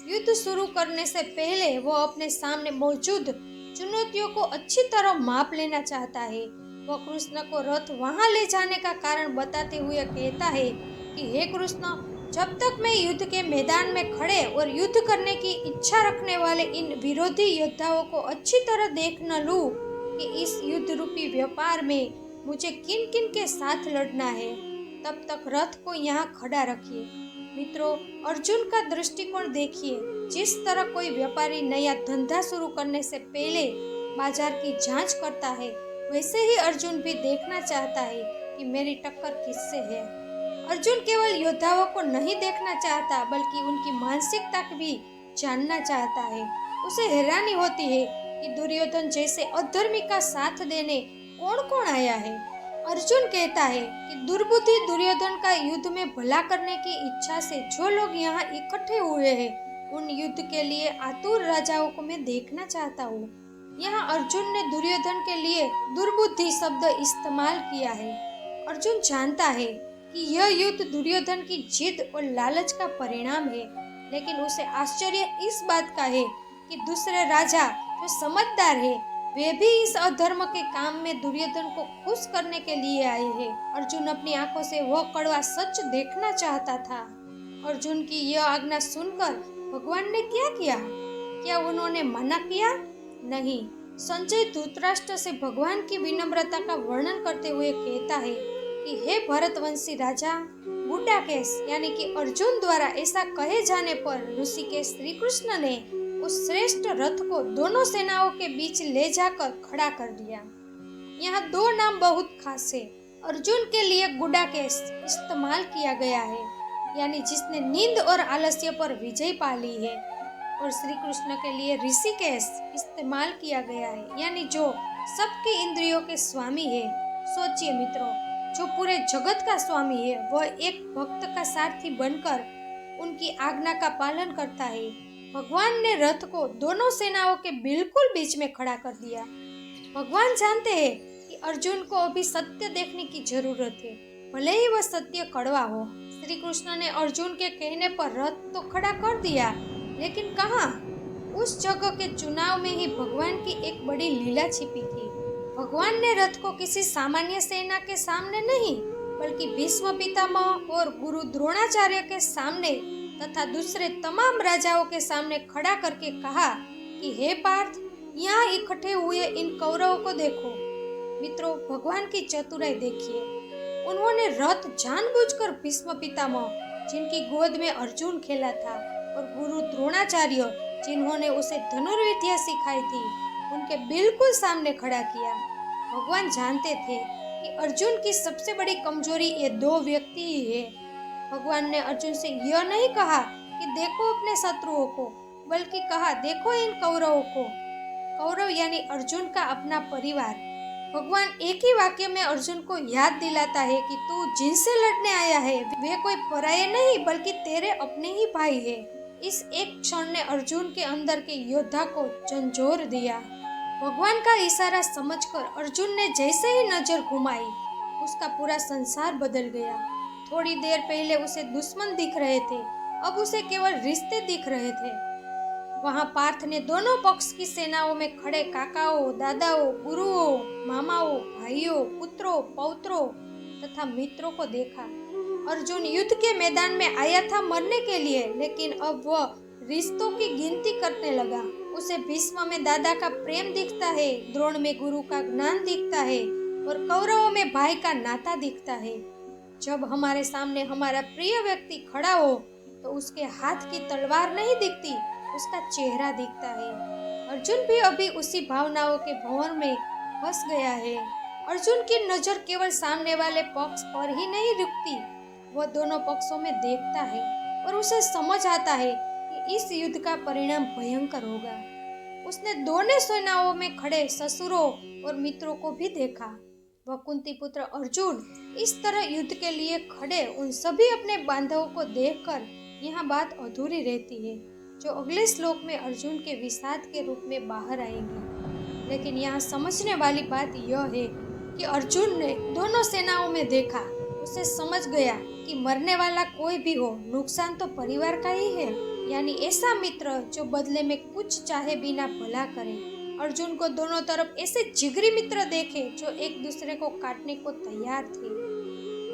युद्ध शुरू करने से पहले वह अपने सामने मौजूद चुनौतियों को अच्छी तरह माप लेना चाहता है। वह कृष्ण को रथ वहां ले जाने का कारण बताते हुए कहता है कि हे कृष्ण, जब तक मैं युद्ध के मैदान में खड़े और युद्ध करने की इच्छा रखने वाले इन विरोधी योद्धाओं को अच्छी तरह देख न लूं कि इस युद्ध रूपी व्यापार में मुझे किन किन के साथ लड़ना है, तब तक रथ को यहाँ खड़ा रखिए। मित्रों, अर्जुन का दृष्टिकोण देखिए। जिस तरह कोई व्यापारी नया धंधा शुरू करने से पहले बाजार की जांच करता है, वैसे ही अर्जुन भी देखना चाहता है कि मेरी टक्कर किससे है। अर्जुन केवल योद्धाओं को नहीं देखना चाहता, बल्कि उनकी मानसिकता भी जानना चाहता है। उसे हैरानी होती है कि दुर्योधन जैसे अधर्मी का साथ देने कौन कौन आया है। अर्जुन कहता है कि दुर्बुद्धि दुर्योधन का युद्ध में भला करने की इच्छा से जो लोग यहाँ इकट्ठे हुए हैं, उन युद्ध के लिए आतुर राजाओं को मैं देखना चाहता हूँ। यहाँ अर्जुन ने दुर्योधन के लिए दुर्बुद्धि शब्द इस्तेमाल किया है। अर्जुन जानता है कि यह युद्ध दुर्योधन की जिद और लालच का परिणाम है, लेकिन उसे आश्चर्य इस बात का है कि दूसरे राजा जो समझदार है, वे भी इस अधर्म के काम में दुर्योधन को खुश करने के लिए आए हैं। अर्जुन अपनी आंखों से वह कड़वा सच देखना चाहता था। अर्जुन की यह आज्ञा सुनकर भगवान ने क्या किया? क्या उन्होंने मना किया? नहीं। संजय धृतराष्ट्र से भगवान की विनम्रता का वर्णन करते हुए कहता है कि हे भरतवंशी राजा, गुडाकेश यानी कि अर्जुन द्वारा ऐसा कहे जाने पर ऋषिकेश श्री कृष्ण ने उस श्रेष्ठ रथ को दोनों सेनाओं के बीच ले जाकर खड़ा कर दिया। यहाँ दो नाम बहुत खास है। अर्जुन के लिए गुडाकेश इस्तेमाल किया गया है, यानी जिसने नींद और आलस्य पर विजय पा ली है, और श्री कृष्ण के लिए ऋषिकेश इस्तेमाल किया गया है, यानी जो सबकी इंद्रियों के स्वामी है। सोचिए मित्रों, जो पूरे जगत का स्वामी है, वह एक भक्त का सारथी बनकर उनकी आज्ञा का पालन करता है। भगवान ने रथ को दोनों सेनाओं के बिल्कुल बीच में खड़ा कर दिया। भगवान जानते हैं कि अर्जुन को अभी सत्य देखने की जरूरत है, भले ही वह सत्य कड़वा हो। श्री कृष्ण ने अर्जुन के कहने पर रथ तो खड़ा कर दिया, लेकिन कहाँ? उस जगह के चुनाव में ही भगवान की एक बड़ी लीला छिपी थी। भगवान ने रथ को किसी सामान्य सेना के सामने नहीं, बल्कि भीष्म पितामह और गुरु द्रोणाचार्य के सामने तथा दूसरे तमाम राजाओं के सामने खड़ा करके कहा कि हे पार्थ, यहाँ इकट्ठे हुए इन कौरवों को देखो। मित्रों, भगवान की चतुराई देखिए। उन्होंने रथ जानबूझकर भीष्म पितामह, जिनकी गोद में अर्जुन खेला था, और गुरु द्रोणाचार्य, जिन्होंने उसे धनुर्विद्या सिखाई थी, उनके बिल्कुल सामने खड़ा किया। भगवान जानते थे कि अर्जुन की सबसे बड़ी कमजोरी ये दो व्यक्ति ही है। भगवान ने अर्जुन से यह नहीं कहा कि देखो अपने शत्रुओं को, बल्कि कहा देखो इन कौरवों को। कौरव यानी अर्जुन का अपना परिवार। भगवान एक ही वाक्य में अर्जुन को याद दिलाता है कि तू जिनसे लड़ने आया है वे कोई पराये नहीं, बल्कि तेरे अपने ही भाई है। इस एक क्षण ने अर्जुन के अंदर के योद्धा को झंझोर दिया। भगवान का इशारा समझकर अर्जुन ने जैसे ही नजर घुमाई, उसका पूरा संसार बदल गया। थोड़ी देर पहले उसे दुश्मन दिख रहे थे, अब उसे केवल रिश्ते दिख रहे थे। वहां पार्थ ने दोनों पक्ष की सेनाओं में खड़े काकाओं, दादाओं, गुरुओं, मामाओं, भाइयों, पुत्रों, पौत्रों तथा मित्रों को देखा। अर्जुन युद्ध के मैदान में आया था मरने के लिए, लेकिन अब वह रिश्तों की गिनती करने लगा। उसे भीष्म में दादा का प्रेम दिखता है, द्रोण में गुरु का ज्ञान दिखता है, और कौरवों में भाई का नाता दिखता है। जब हमारे सामने हमारा प्रिय व्यक्ति खड़ा हो तो उसके हाथ की तलवार नहीं दिखती, उसका चेहरा दिखता है। अर्जुन भी अभी उसी भावनाओं के भंवर में फंस गया है। अर्जुन की नजर केवल सामने वाले पक्ष पर ही नहीं रुकती, वह दोनों पक्षों में देखता है और उसे समझ आता है कि इस युद्ध का परिणाम भयंकर होगा। उसने दोनों सेनाओं में खड़े ससुरों और मित्रों को भी देखा। वह कुंती पुत्र अर्जुन इस तरह युद्ध के लिए खड़े उन सभी अपने बांधवों को देखकर यहाँ बात अधूरी रहती है, जो अगले श्लोक में अर्जुन के विषाद के रूप में बाहर आएंगी। लेकिन यहाँ समझने वाली बात यह है कि अर्जुन ने दोनों सेनाओं में देखा, उसे समझ गया कि मरने वाला कोई भी हो, नुकसान तो परिवार का ही है, यानी ऐसा मित्र जो बदले में कुछ चाहे बिना भला करे। अर्जुन को दोनों तरफ ऐसे जिगरी मित्र देखे जो एक दूसरे को काटने को तैयार थे।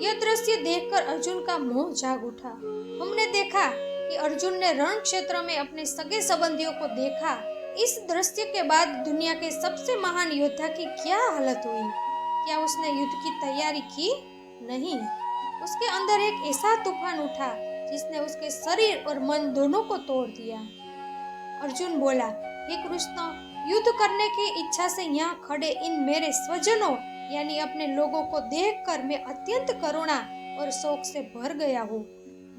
यह दृश्य देखकर अर्जुन का मोह जाग उठा। हमने देखा कि अर्जुन ने रण क्षेत्र में अपने सगे संबंधियों को देखा। इस दृश्य के बाद दुनिया के सबसे महान योद्धा की क्या हालत हुई? क्या उसने युद्ध की तैयारी की? नहीं, उसके अंदर एक ऐसा तूफान उठा जिसने उसके शरीर और मन दोनों को तोड़ दिया। अर्जुन बोला, हे कृष्ण, युद्ध करने की इच्छा से यहाँ खड़े इन मेरे स्वजनों यानी अपने लोगों को देखकर मैं अत्यंत करुणा और शोक से भर गया हूँ।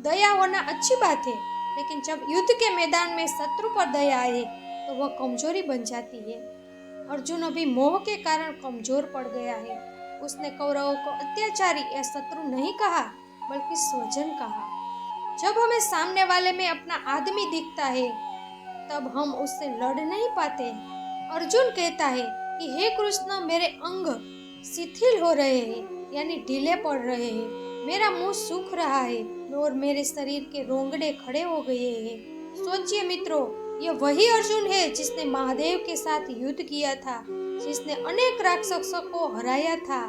दया होना अच्छी बात है, लेकिन जब युद्ध के मैदान में शत्रु पर दया आए तो वह कमजोरी बन जाती है। अर्जुन अभी मोह के कारण कमजोर पड़ गया है। उसने कौरवों को अत्याचारी या शत्रु नहीं कहा, बल्कि स्वजन कहा। जब हमें सामने वाले में अपना आदमी दिखता है, तब हम उससे लड़ नहीं पाते। अर्जुन कहता है कि हे कृष्ण, मेरे अंग शिथिल हो रहे हैं, यानी ढीले पड़ रहे हैं, मेरा मुंह सूख रहा है और मेरे शरीर के रोंगटे खड़े हो गए हैं। सोचिए मित्रों, ये वही अर्जुन है जिसने महादेव के साथ युद्ध किया था, जिसने अनेक राक्षसों को हराया था।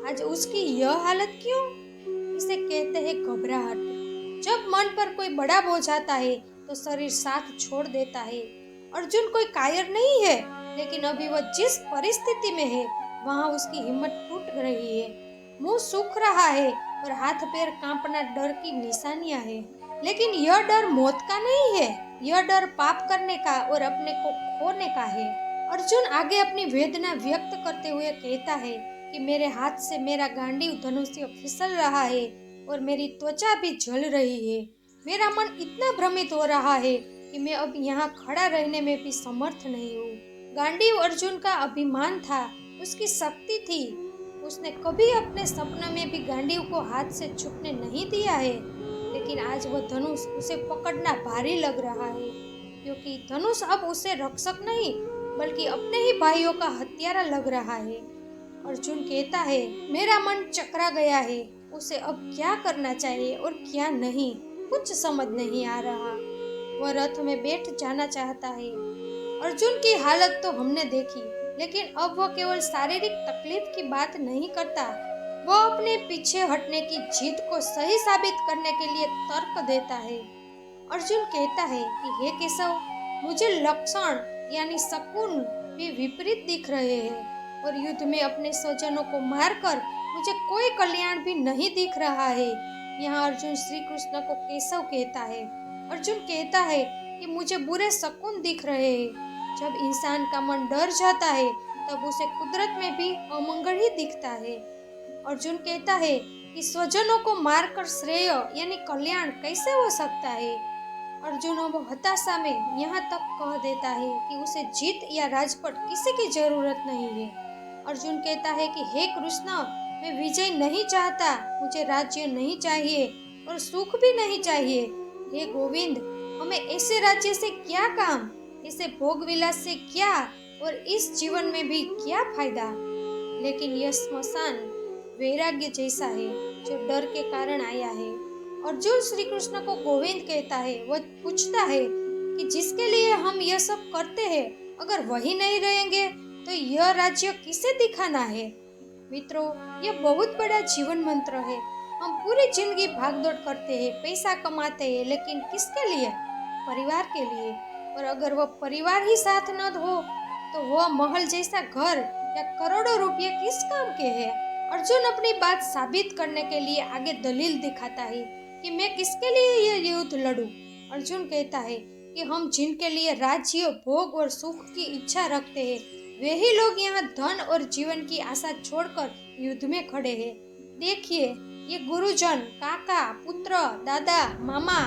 आज उसकी यह हालत क्यों? इसे कहते हैं घबराहट। जब मन पर कोई बड़ा बोझ आता है तो शरीर साथ छोड़ देता है। अर्जुन कोई कायर नहीं है, लेकिन अभी वह जिस परिस्थिति में है वहाँ उसकी हिम्मत टूट रही है। मुंह सूख रहा है और हाथ पैर कांपना डर की निशानियां है। लेकिन यह डर मौत का नहीं है, यह डर पाप करने का और अपने को खोने का है। अर्जुन आगे अपनी वेदना व्यक्त करते हुए कहता है कि मेरे हाथ से मेरा गांडीव धनुष्य फिसल रहा है और मेरी त्वचा भी जल रही है। मेरा मन इतना भ्रमित हो रहा है कि मैं अब यहाँ खड़ा रहने में भी समर्थ नहीं हूँ। गांडीव अर्जुन का अभिमान था, उसकी शक्ति थी। उसने कभी अपने सपने में भी गांडीव को हाथ से छूटने नहीं दिया है, लेकिन आज वह धनुष उसे पकड़ना भारी लग रहा है, क्योंकि धनुष अब उसे रक्षक नहीं बल्कि अपने ही भाइयों का हत्यारा लग रहा है। अर्जुन कहता है, मेरा मन चकरा गया है, उसे अब क्या करना चाहिए और क्या नहीं, कुछ समझ नहीं आ रहा। वह रथ में बैठ जाना चाहता है। अर्जुन की हालत तो हमने देखी, लेकिन अब वह केवल शारीरिक तकलीफ की बात नहीं करता, वह अपने पीछे हटने की जिद को सही साबित करने के लिए तर्क देता है। अर्जुन कहता है कि हे केशव, मुझे लक्षण यानी शकुन भी विपरीत दिख रहे हैं और युद्ध में अपने स्वजनों को मारकर मुझे कोई कल्याण भी नहीं दिख रहा है। यहाँ अर्जुन श्री कृष्ण को केशव कहता है। अर्जुन कहता है कि मुझे बुरे शकुन दिख रहे हैं। जब इंसान का मन डर जाता है तब उसे कुदरत में भी अमंगल ही दिखता है। अर्जुन कहता है कि स्वजनों को मारकर श्रेय यानी कल्याण कैसे हो सकता है। अर्जुन अब हताशा में यहाँ तक कह देता है कि उसे जीत या राजपट किसी की जरूरत नहीं है। अर्जुन कहता है कि हे कृष्ण, मैं विजय नहीं चाहता, मुझे राज्य नहीं चाहिए और सुख भी नहीं चाहिए। हे गोविंद, हमें ऐसे राज्य से क्या काम, ऐसे भोग विलास से क्या, और इस जीवन में भी क्या फायदा। लेकिन यह स्मशान वैराग्य जैसा है जो डर के कारण आया है। अर्जुन श्री कृष्ण को गोविंद कहता है। वह पूछता है कि जिसके लिए हम यह सब करते हैं, अगर वही नहीं रहेंगे तो यह राज्य किसे दिखाना है। मित्रों, यह बहुत बड़ा जीवन मंत्र है। हम पूरी जिंदगी भागदौड़ करते हैं, पैसा कमाते हैं, लेकिन किसके लिए? परिवार के लिए। और अगर वह परिवार ही साथ न हो तो वह महल जैसा घर या करोड़ों रुपये किस काम के हैं। अर्जुन अपनी बात साबित करने के लिए आगे दलील दिखाता है कि मैं किसके लिए यह युद्ध लड़ूं। अर्जुन कहता है कि हम जिनके लिए राज्य, भोग और सुख की इच्छा रखते हैं, वे ही लोग यहाँ धन और जीवन की आशा छोड़कर युद्ध में खड़े हैं। देखिए, ये गुरुजन, काका, पुत्र, दादा, मामा,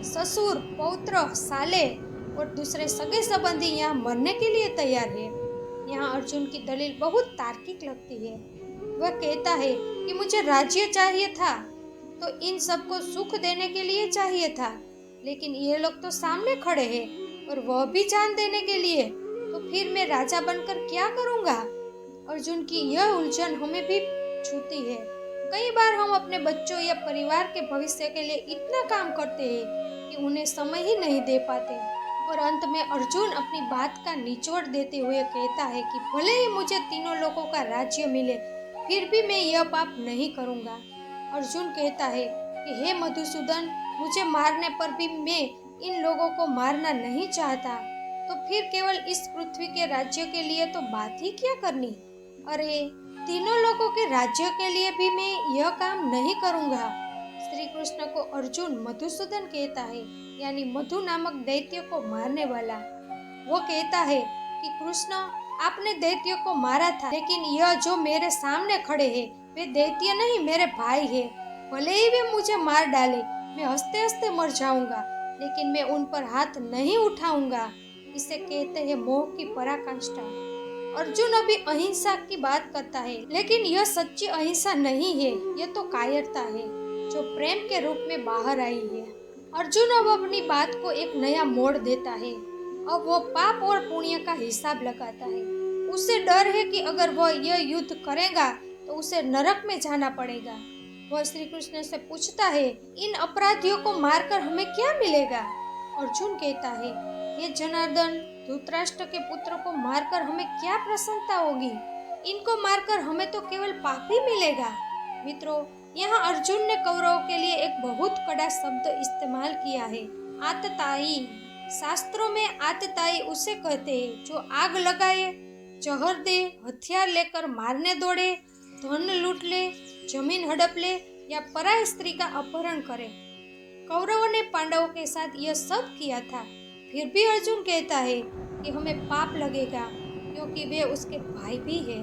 ससुर, पौत्र, साले और दूसरे सगे संबंधी यहाँ मरने के लिए तैयार है। यहाँ अर्जुन की दलील बहुत तार्किक लगती है। वह कहता है कि मुझे राज्य चाहिए था तो इन सबको सुख देने के लिए चाहिए था, लेकिन ये लोग तो सामने खड़े हैं और वह भी जान देने के लिए, तो फिर मैं राजा बनकर क्या करूँगा। अर्जुन की यह उलझन हमें भी छूती है। कई बार हम अपने बच्चों या परिवार के भविष्य के लिए इतना काम करते हैं कि उन्हें समय ही नहीं दे पाते, और अंत में अर्जुन अपनी बात का निचोड़ देते हुए कहता है कि भले ही मुझे तीनों लोगों का राज्य मिले, फिर भी मैं यह पाप नहीं करूँगा। अर्जुन कहता है कि हे मधुसूदन, मुझे मारने पर भी मैं इन लोगों को मारना नहीं चाहता, तो फिर केवल इस पृथ्वी के राज्य के लिए तो बात ही क्या करनी। अरे, तीनों लोगों के राज्य के लिए भी मैं यह काम नहीं करूँगा। श्री कृष्ण को अर्जुन मधुसूदन कहता है, यानी मधु नामक दैत्य को मारने वाला। वो कहता है कि कृष्ण, आपने दैत्य को मारा था, लेकिन यह जो मेरे सामने खड़े हैं वे दैत्य नहीं, मेरे भाई है। भले ही वे मुझे मार डाले, मैं हंसते हंसते मर जाऊंगा, लेकिन मैं उन पर हाथ नहीं उठाऊंगा। इसे कहते हैं मोह की पराकाष्ठा। अर्जुन अभी अहिंसा की बात करता है, लेकिन यह सच्ची अहिंसा नहीं है, यह तो कायरता है जो प्रेम के रूप में बाहर आई है। अर्जुन अब अपनी बात को एक नया मोड़ देता है। अब वो पाप और पुण्य का हिसाब लगाता है। उसे डर है कि अगर वह यह युद्ध करेगा तो उसे नरक में जाना पड़ेगा। वह श्री कृष्ण से पूछता है, इन अपराधियों को मारकर हमें क्या मिलेगा? अर्जुन कहता है, हे जनार्दन, धृतराष्ट्र के पुत्र को मारकर हमें क्या प्रसन्नता होगी? इनको मारकर हमें तो केवल पाप ही मिलेगा। मित्रों, यहाँ अर्जुन ने कौरवों के लिए एक बहुत कड़ा शब्द इस्तेमाल किया है, आतताई। शास्त्रों में आतताई उसे कहते हैं जो आग लगाए, जहर दे, हथियार लेकर मारने दौड़े, धन लूट ले, जमीन हड़प ले या पराई स्त्री का अपहरण करे। कौरवों ने पांडवों के साथ यह सब किया था, फिर भी अर्जुन कहता है कि हमें पाप लगेगा क्योंकि वे उसके भाई भी हैं।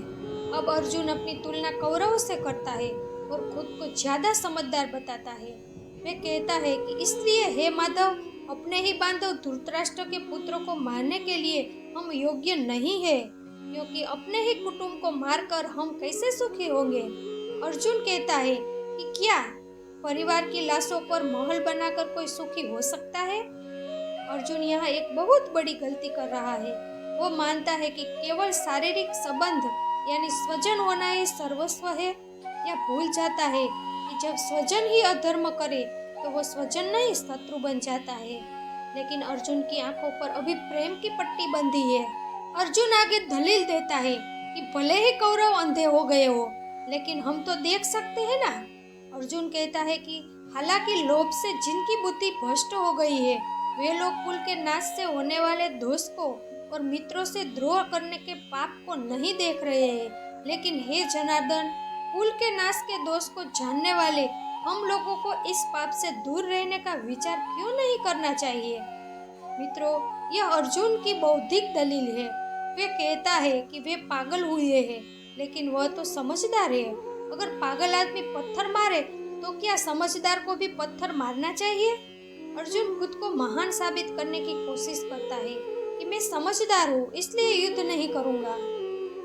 अब अर्जुन अपनी तुलना कौरवों से करता है और खुद को ज्यादा समझदार बताता है। वे कहता है कि इसलिए हे माधव, अपने ही बांधव धृतराष्ट्र के पुत्रों को मारने के लिए हम योग्य नहीं है, क्योंकि अपने ही कुटुंब को मारकर हम कैसे सुखी होंगे। अर्जुन कहता है कि क्या परिवार की लाशों पर महल बनाकर कोई सुखी हो सकता है? अर्जुन यहाँ एक बहुत बड़ी गलती कर रहा है। वो मानता है कि केवल शारीरिक संबंध यानी स्वजन होना ही सर्वस्व है, या भूल जाता है कि जब स्वजन ही अधर्म करे तो वो स्वजन नहीं शत्रु बन जाता है। लेकिन अर्जुन की आंखों पर अभी प्रेम की पट्टी बंधी है। अर्जुन आगे दलील देता है कि भले ही कौरव अंधे हो गए हो, लेकिन हम तो देख सकते हैं ना। अर्जुन कहता है कि हालांकि लोभ से जिनकी बुद्धि भ्रष्ट हो गई है, वे लोग कुल के नाश से होने वाले दोष को और मित्रों से द्रोह करने के पाप को नहीं देख रहे हैं। लेकिन हे जनार्दन, कुल के नाश के दोष को जानने वाले हम लोगों को इस पाप से दूर रहने का विचार क्यों नहीं करना चाहिए? मित्रों, यह अर्जुन की बौद्धिक दलील है। वे कहता है कि वे पागल हुए हैं, लेकिन वह तो समझदार है। अगर पागल आदमी पत्थर मारे तो क्या समझदार को भी पत्थर मारना चाहिए? अर्जुन खुद को महान साबित करने की कोशिश करता है कि मैं समझदार हूँ, इसलिए युद्ध नहीं करूँगा।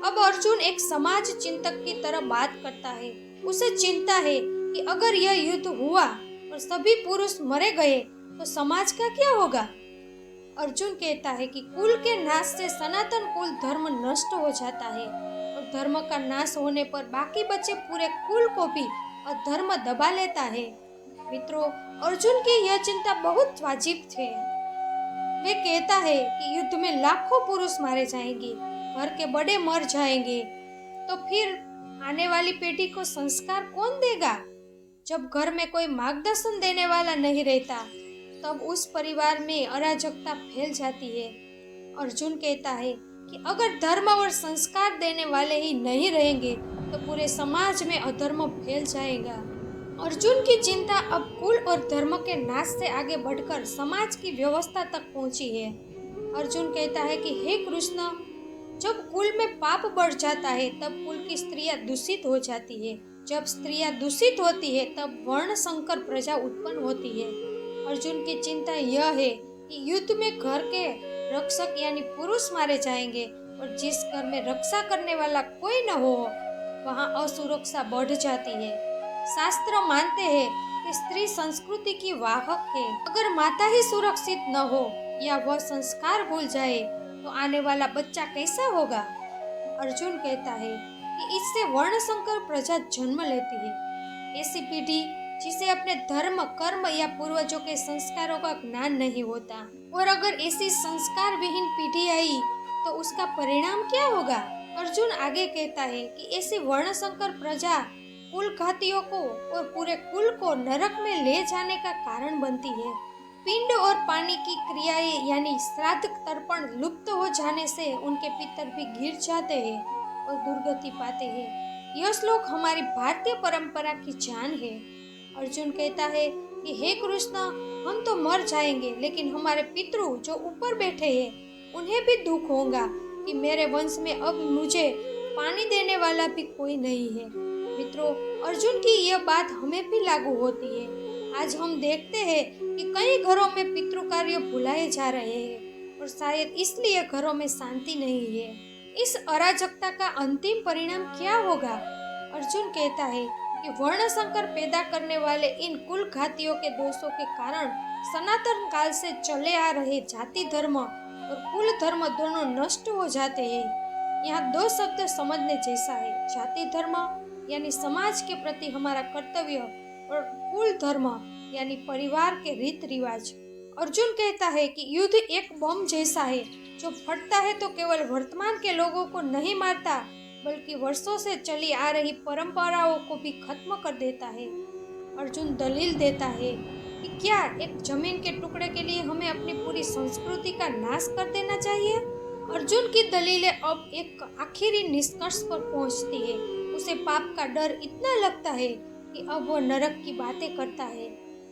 अब अर्जुन एक समाज चिंतक की तरह बात करता है। उसे चिंता है कि अगर यह युद्ध हुआ और सभी पुरुष मरे गए तो समाज का क्या होगा? अर्जुन कहता है कि कुल के नाश से सनातन कुल धर्म नष्ट हो जाता है और धर्म का नाश होने पर बाकी बचे पूरे कुल को भी अधर्म दबा लेता है। मित्रों, अर्जुन की यह चिंता बहुत वाजिब है। वे कहता है कि युद्ध में लाखों पुरुष मारे जाएंगे, घर के बड़े मर जाएंगे, तो फिर आने वाली पीढ़ी को संस्कार कौन देगा? जब घर में कोई मार्गदर्शन देने वाला नहीं रहता, तब उस परिवार में अराजकता फैल जाती है। अर्जुन कहता है कि अगर धर्म और संस्कार देने वाले ही नहीं रहेंगे तो पूरे समाज में अधर्म फैल जाएगा। अर्जुन की चिंता अब कुल और धर्म के नाश से आगे बढ़कर समाज की व्यवस्था तक पहुंची है। अर्जुन कहता है कि हे कृष्ण, जब कुल में पाप बढ़ जाता है तब कुल की स्त्रियां दूषित हो जाती है। जब स्त्रियां दूषित होती है तब वर्ण संकर प्रजा उत्पन्न होती है। अर्जुन की चिंता यह है कि युद्ध में घर के रक्षक यानी पुरुष मारे जाएंगे और जिस घर में रक्षा करने वाला कोई न हो वहाँ असुरक्षा बढ़ जाती है। शास्त्र मानते हैं कि स्त्री संस्कृति की वाहक है। अगर माता ही सुरक्षित न हो या वह संस्कार भूल जाए तो आने वाला बच्चा कैसा होगा? अर्जुन कहता है कि इससे वर्ण संकर प्रजा जन्म लेती है। ऐसी पीढ़ी जिसे अपने धर्म, कर्म या पूर्वजों के संस्कारों का ज्ञान नहीं होता, और अगर ऐसी संस्कार विहीन पीढ़ी आई तो उसका परिणाम क्या होगा? अर्जुन आगे कहता है कि ऐसी वर्ण संकर प्रजा कुल घातियों को और पूरे कुल को नरक में ले जाने का कारण बनती है। पिंड और पानी की क्रियाएं यानी श्राद्ध तर्पण लुप्त हो जाने से उनके पितर भी गिर जाते हैं और दुर्गति पाते हैं। यह श्लोक हमारी भारतीय परंपरा की जान है। अर्जुन कहता है कि हे कृष्ण, हम तो मर जाएंगे, लेकिन हमारे पितृ जो ऊपर बैठे हैं उन्हें भी दुख होगा कि मेरे वंश में अब मुझे पानी देने वाला भी कोई नहीं है। मित्रों, अर्जुन की यह बात हमें भी लागू होती है। आज हम देखते हैं कि कई घरों में पितृ कार्य भुलाए जा रहे हैं और शायद इसलिए घरों में शांति नहीं है। इस अराजकता का अंतिम परिणाम क्या होगा? अर्जुन कहता है कि वर्ण संकर पैदा करने वाले इन कुल घातियों के दोषों के कारण सनातन काल से चले आ रहे जाति धर्म और कुल धर्म दोनों नष्ट हो जाते हैं। यहाँ दो शब्द समझने जैसा है, जाति धर्म यानी समाज के प्रति हमारा कर्तव्य और कुल धर्म यानी परिवार के रीत रिवाज। अर्जुन कहता है कि युद्ध एक बम जैसा है जो फटता है तो केवल वर्तमान के लोगों को नहीं मारता बल्कि वर्षों से चली आ रही परंपराओं को भी खत्म कर देता है। अर्जुन दलील देता है कि क्या एक जमीन के टुकड़े के लिए हमें अपनी पूरी संस्कृति का नाश कर देना चाहिए? अर्जुन की दलीलें अब एक आखिरी निष्कर्ष पर पहुंचती है। उसे पाप का डर इतना लगता है कि अब वो नरक की बातें करता है।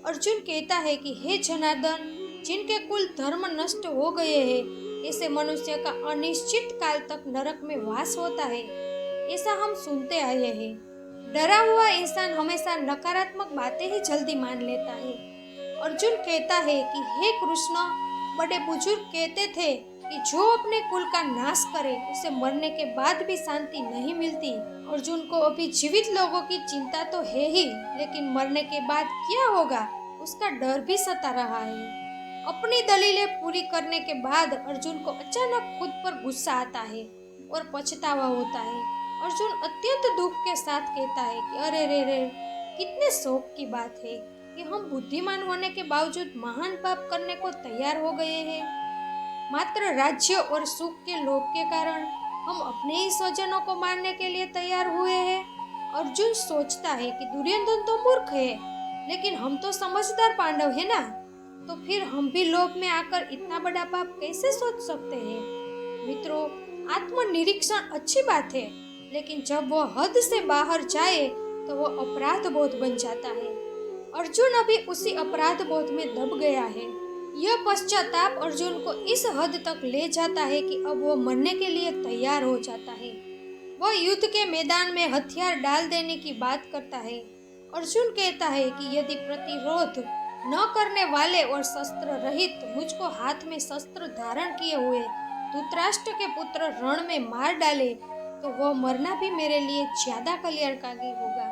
अर्जुन कहता है कि हे जनार्दन, जिनके कुल धर्म नष्ट हो गए हैं, ऐसे मनुष्य का अनिश्चित काल तक नरक में वास होता है। ऐसा हम सुनते आए हैं। डरा हुआ इंसान हमेशा नकारात्मक बातें ही जल्दी मान लेता है। अर्जुन कहता है कि हे कृष्ण, बड़े बुजुर्ग कहते थे कि जो अपने कुल का नाश करे उसे मरने के बाद भी शांति नहीं मिलती। अर्जुन को अभी जीवित लोगों की चिंता तो है ही, लेकिन मरने के बाद क्या होगा उसका डर भी सता रहा है। अपनी दलीलें पूरी करने के बाद अर्जुन को अचानक खुद पर गुस्सा आता है और पछतावा होता है। अर्जुन अत्यंत दुख के साथ कहता है कि अरे रे रे, कितने शौक की बात है कि हम बुद्धिमान होने के बावजूद महान पाप करने को तैयार हो गए हैं। मात्र राज्य और सुख के लोभ के कारण हम अपने ही स्वजनों को मारने के लिए तैयार हुए हैं। अर्जुन सोचता है कि दुर्योधन तो मूर्ख है, लेकिन हम तो समझदार पांडव है ना, तो फिर हम भी लोभ में आकर इतना बड़ा पाप कैसे सोच सकते हैं? मित्रों, आत्मनिरीक्षण अच्छी बात है, लेकिन जब वो हद से बाहर जाए तो वो अपराध बोध बन जाता है। अर्जुन अभी उसी अपराध बोध में दब गया है। यह पश्चाताप अर्जुन को इस हद तक ले जाता है कि अब वो मरने के लिए तैयार हो जाता है। वह युद्ध के मैदान में हथियार डाल देने की बात करता है। अर्जुन कहता है कि यदि प्रतिरोध न करने वाले और शस्त्र रहित मुझको हाथ में शस्त्र धारण किए हुए धृतराष्ट्र के पुत्र रण में मार डाले तो वह मरना भी मेरे लिए ज्यादा कल्याणकारी होगा।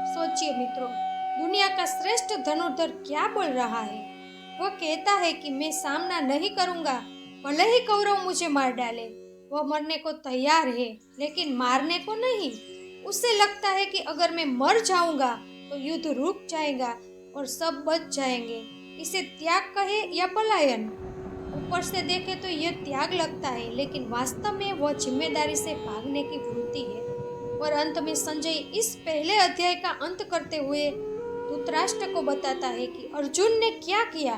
सोचिए मित्रों, दुनिया का श्रेष्ठ धनुर्धर क्या बोल रहा है। वह कहता है कि मैं सामना नहीं करूंगा, भले ही कौरव मुझे मार डाले। वह मरने को तैयार है, लेकिन मारने को नहीं। उसे लगता है कि अगर मैं मर जाऊंगा तो युद्ध रुक जाएगा और सब बच जाएंगे। इसे त्याग कहे या पलायन। ऊपर से देखे तो यह त्याग लगता है, लेकिन वास्तव में वह जिम्मेदारी से भागने की वृत्ति है। और अंत में संजय इस पहले अध्याय का अंत करते हुए धृतराष्ट्र को बताता है कि अर्जुन ने क्या किया।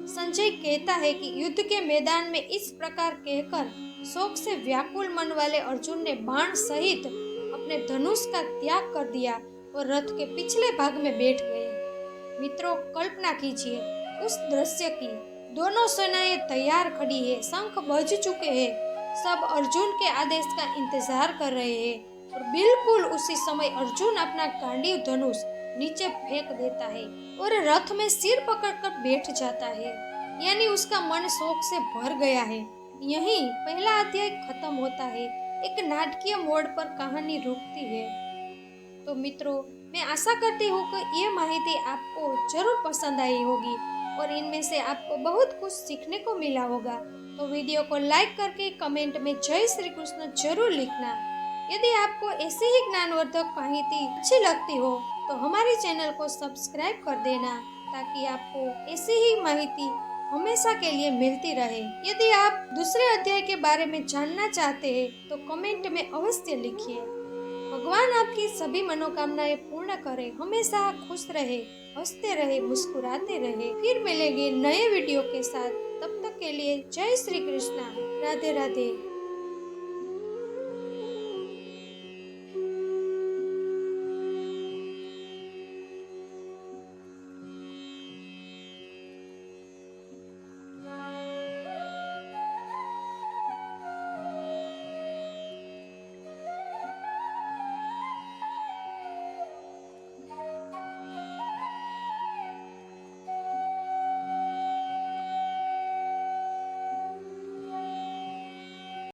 संजय कहता है कि युद्ध के मैदान में इस प्रकार कहकर शोक से व्याकुल मन वाले अर्जुन ने बाण सहित अपने धनुष का त्याग कर दिया और रथ के पिछले भाग में बैठ गए। मित्रों, कल्पना कीजिए उस दृश्य की। दोनों सेनाएं तैयार खड़ी है, शंख बज चुके हैं, सब अर्जुन के आदेश का इंतजार कर रहे हैं और बिल्कुल उसी समय अर्जुन अपना गांडीव धनुष नीचे फेंक देता है और रथ में सिर पकड़कर बैठ जाता है। यानी उसका मन शोक से भर गया है। यहीं पहला अध्याय खत्म होता है। एक नाटकीय मोड़ पर कहानी रुकती है। तो मित्रों, मैं आशा करती हूँ कि ये माहिती आपको जरूर पसंद आई होगी और इनमें से आपको बहुत कुछ सीखने को मिला होगा। तो वीडियो को लाइक करके कमेंट में जय श्री कृष्ण जरूर लिखना। यदि आपको ऐसी ही ज्ञानवर्धक माहिती अच्छी लगती हो तो हमारे चैनल को सब्सक्राइब कर देना, ताकि आपको ऐसी ही माहिती हमेशा के लिए मिलती रहे। यदि आप दूसरे अध्याय के बारे में जानना चाहते हैं तो कमेंट में अवश्य लिखिए। भगवान आपकी सभी मनोकामनाएं पूर्ण करे, हमेशा खुश रहे, हंसते रहे, मुस्कुराते रहे। फिर मिलेंगे नए वीडियो के साथ। तब तक के लिए जय श्री कृष्णा। राधे राधे।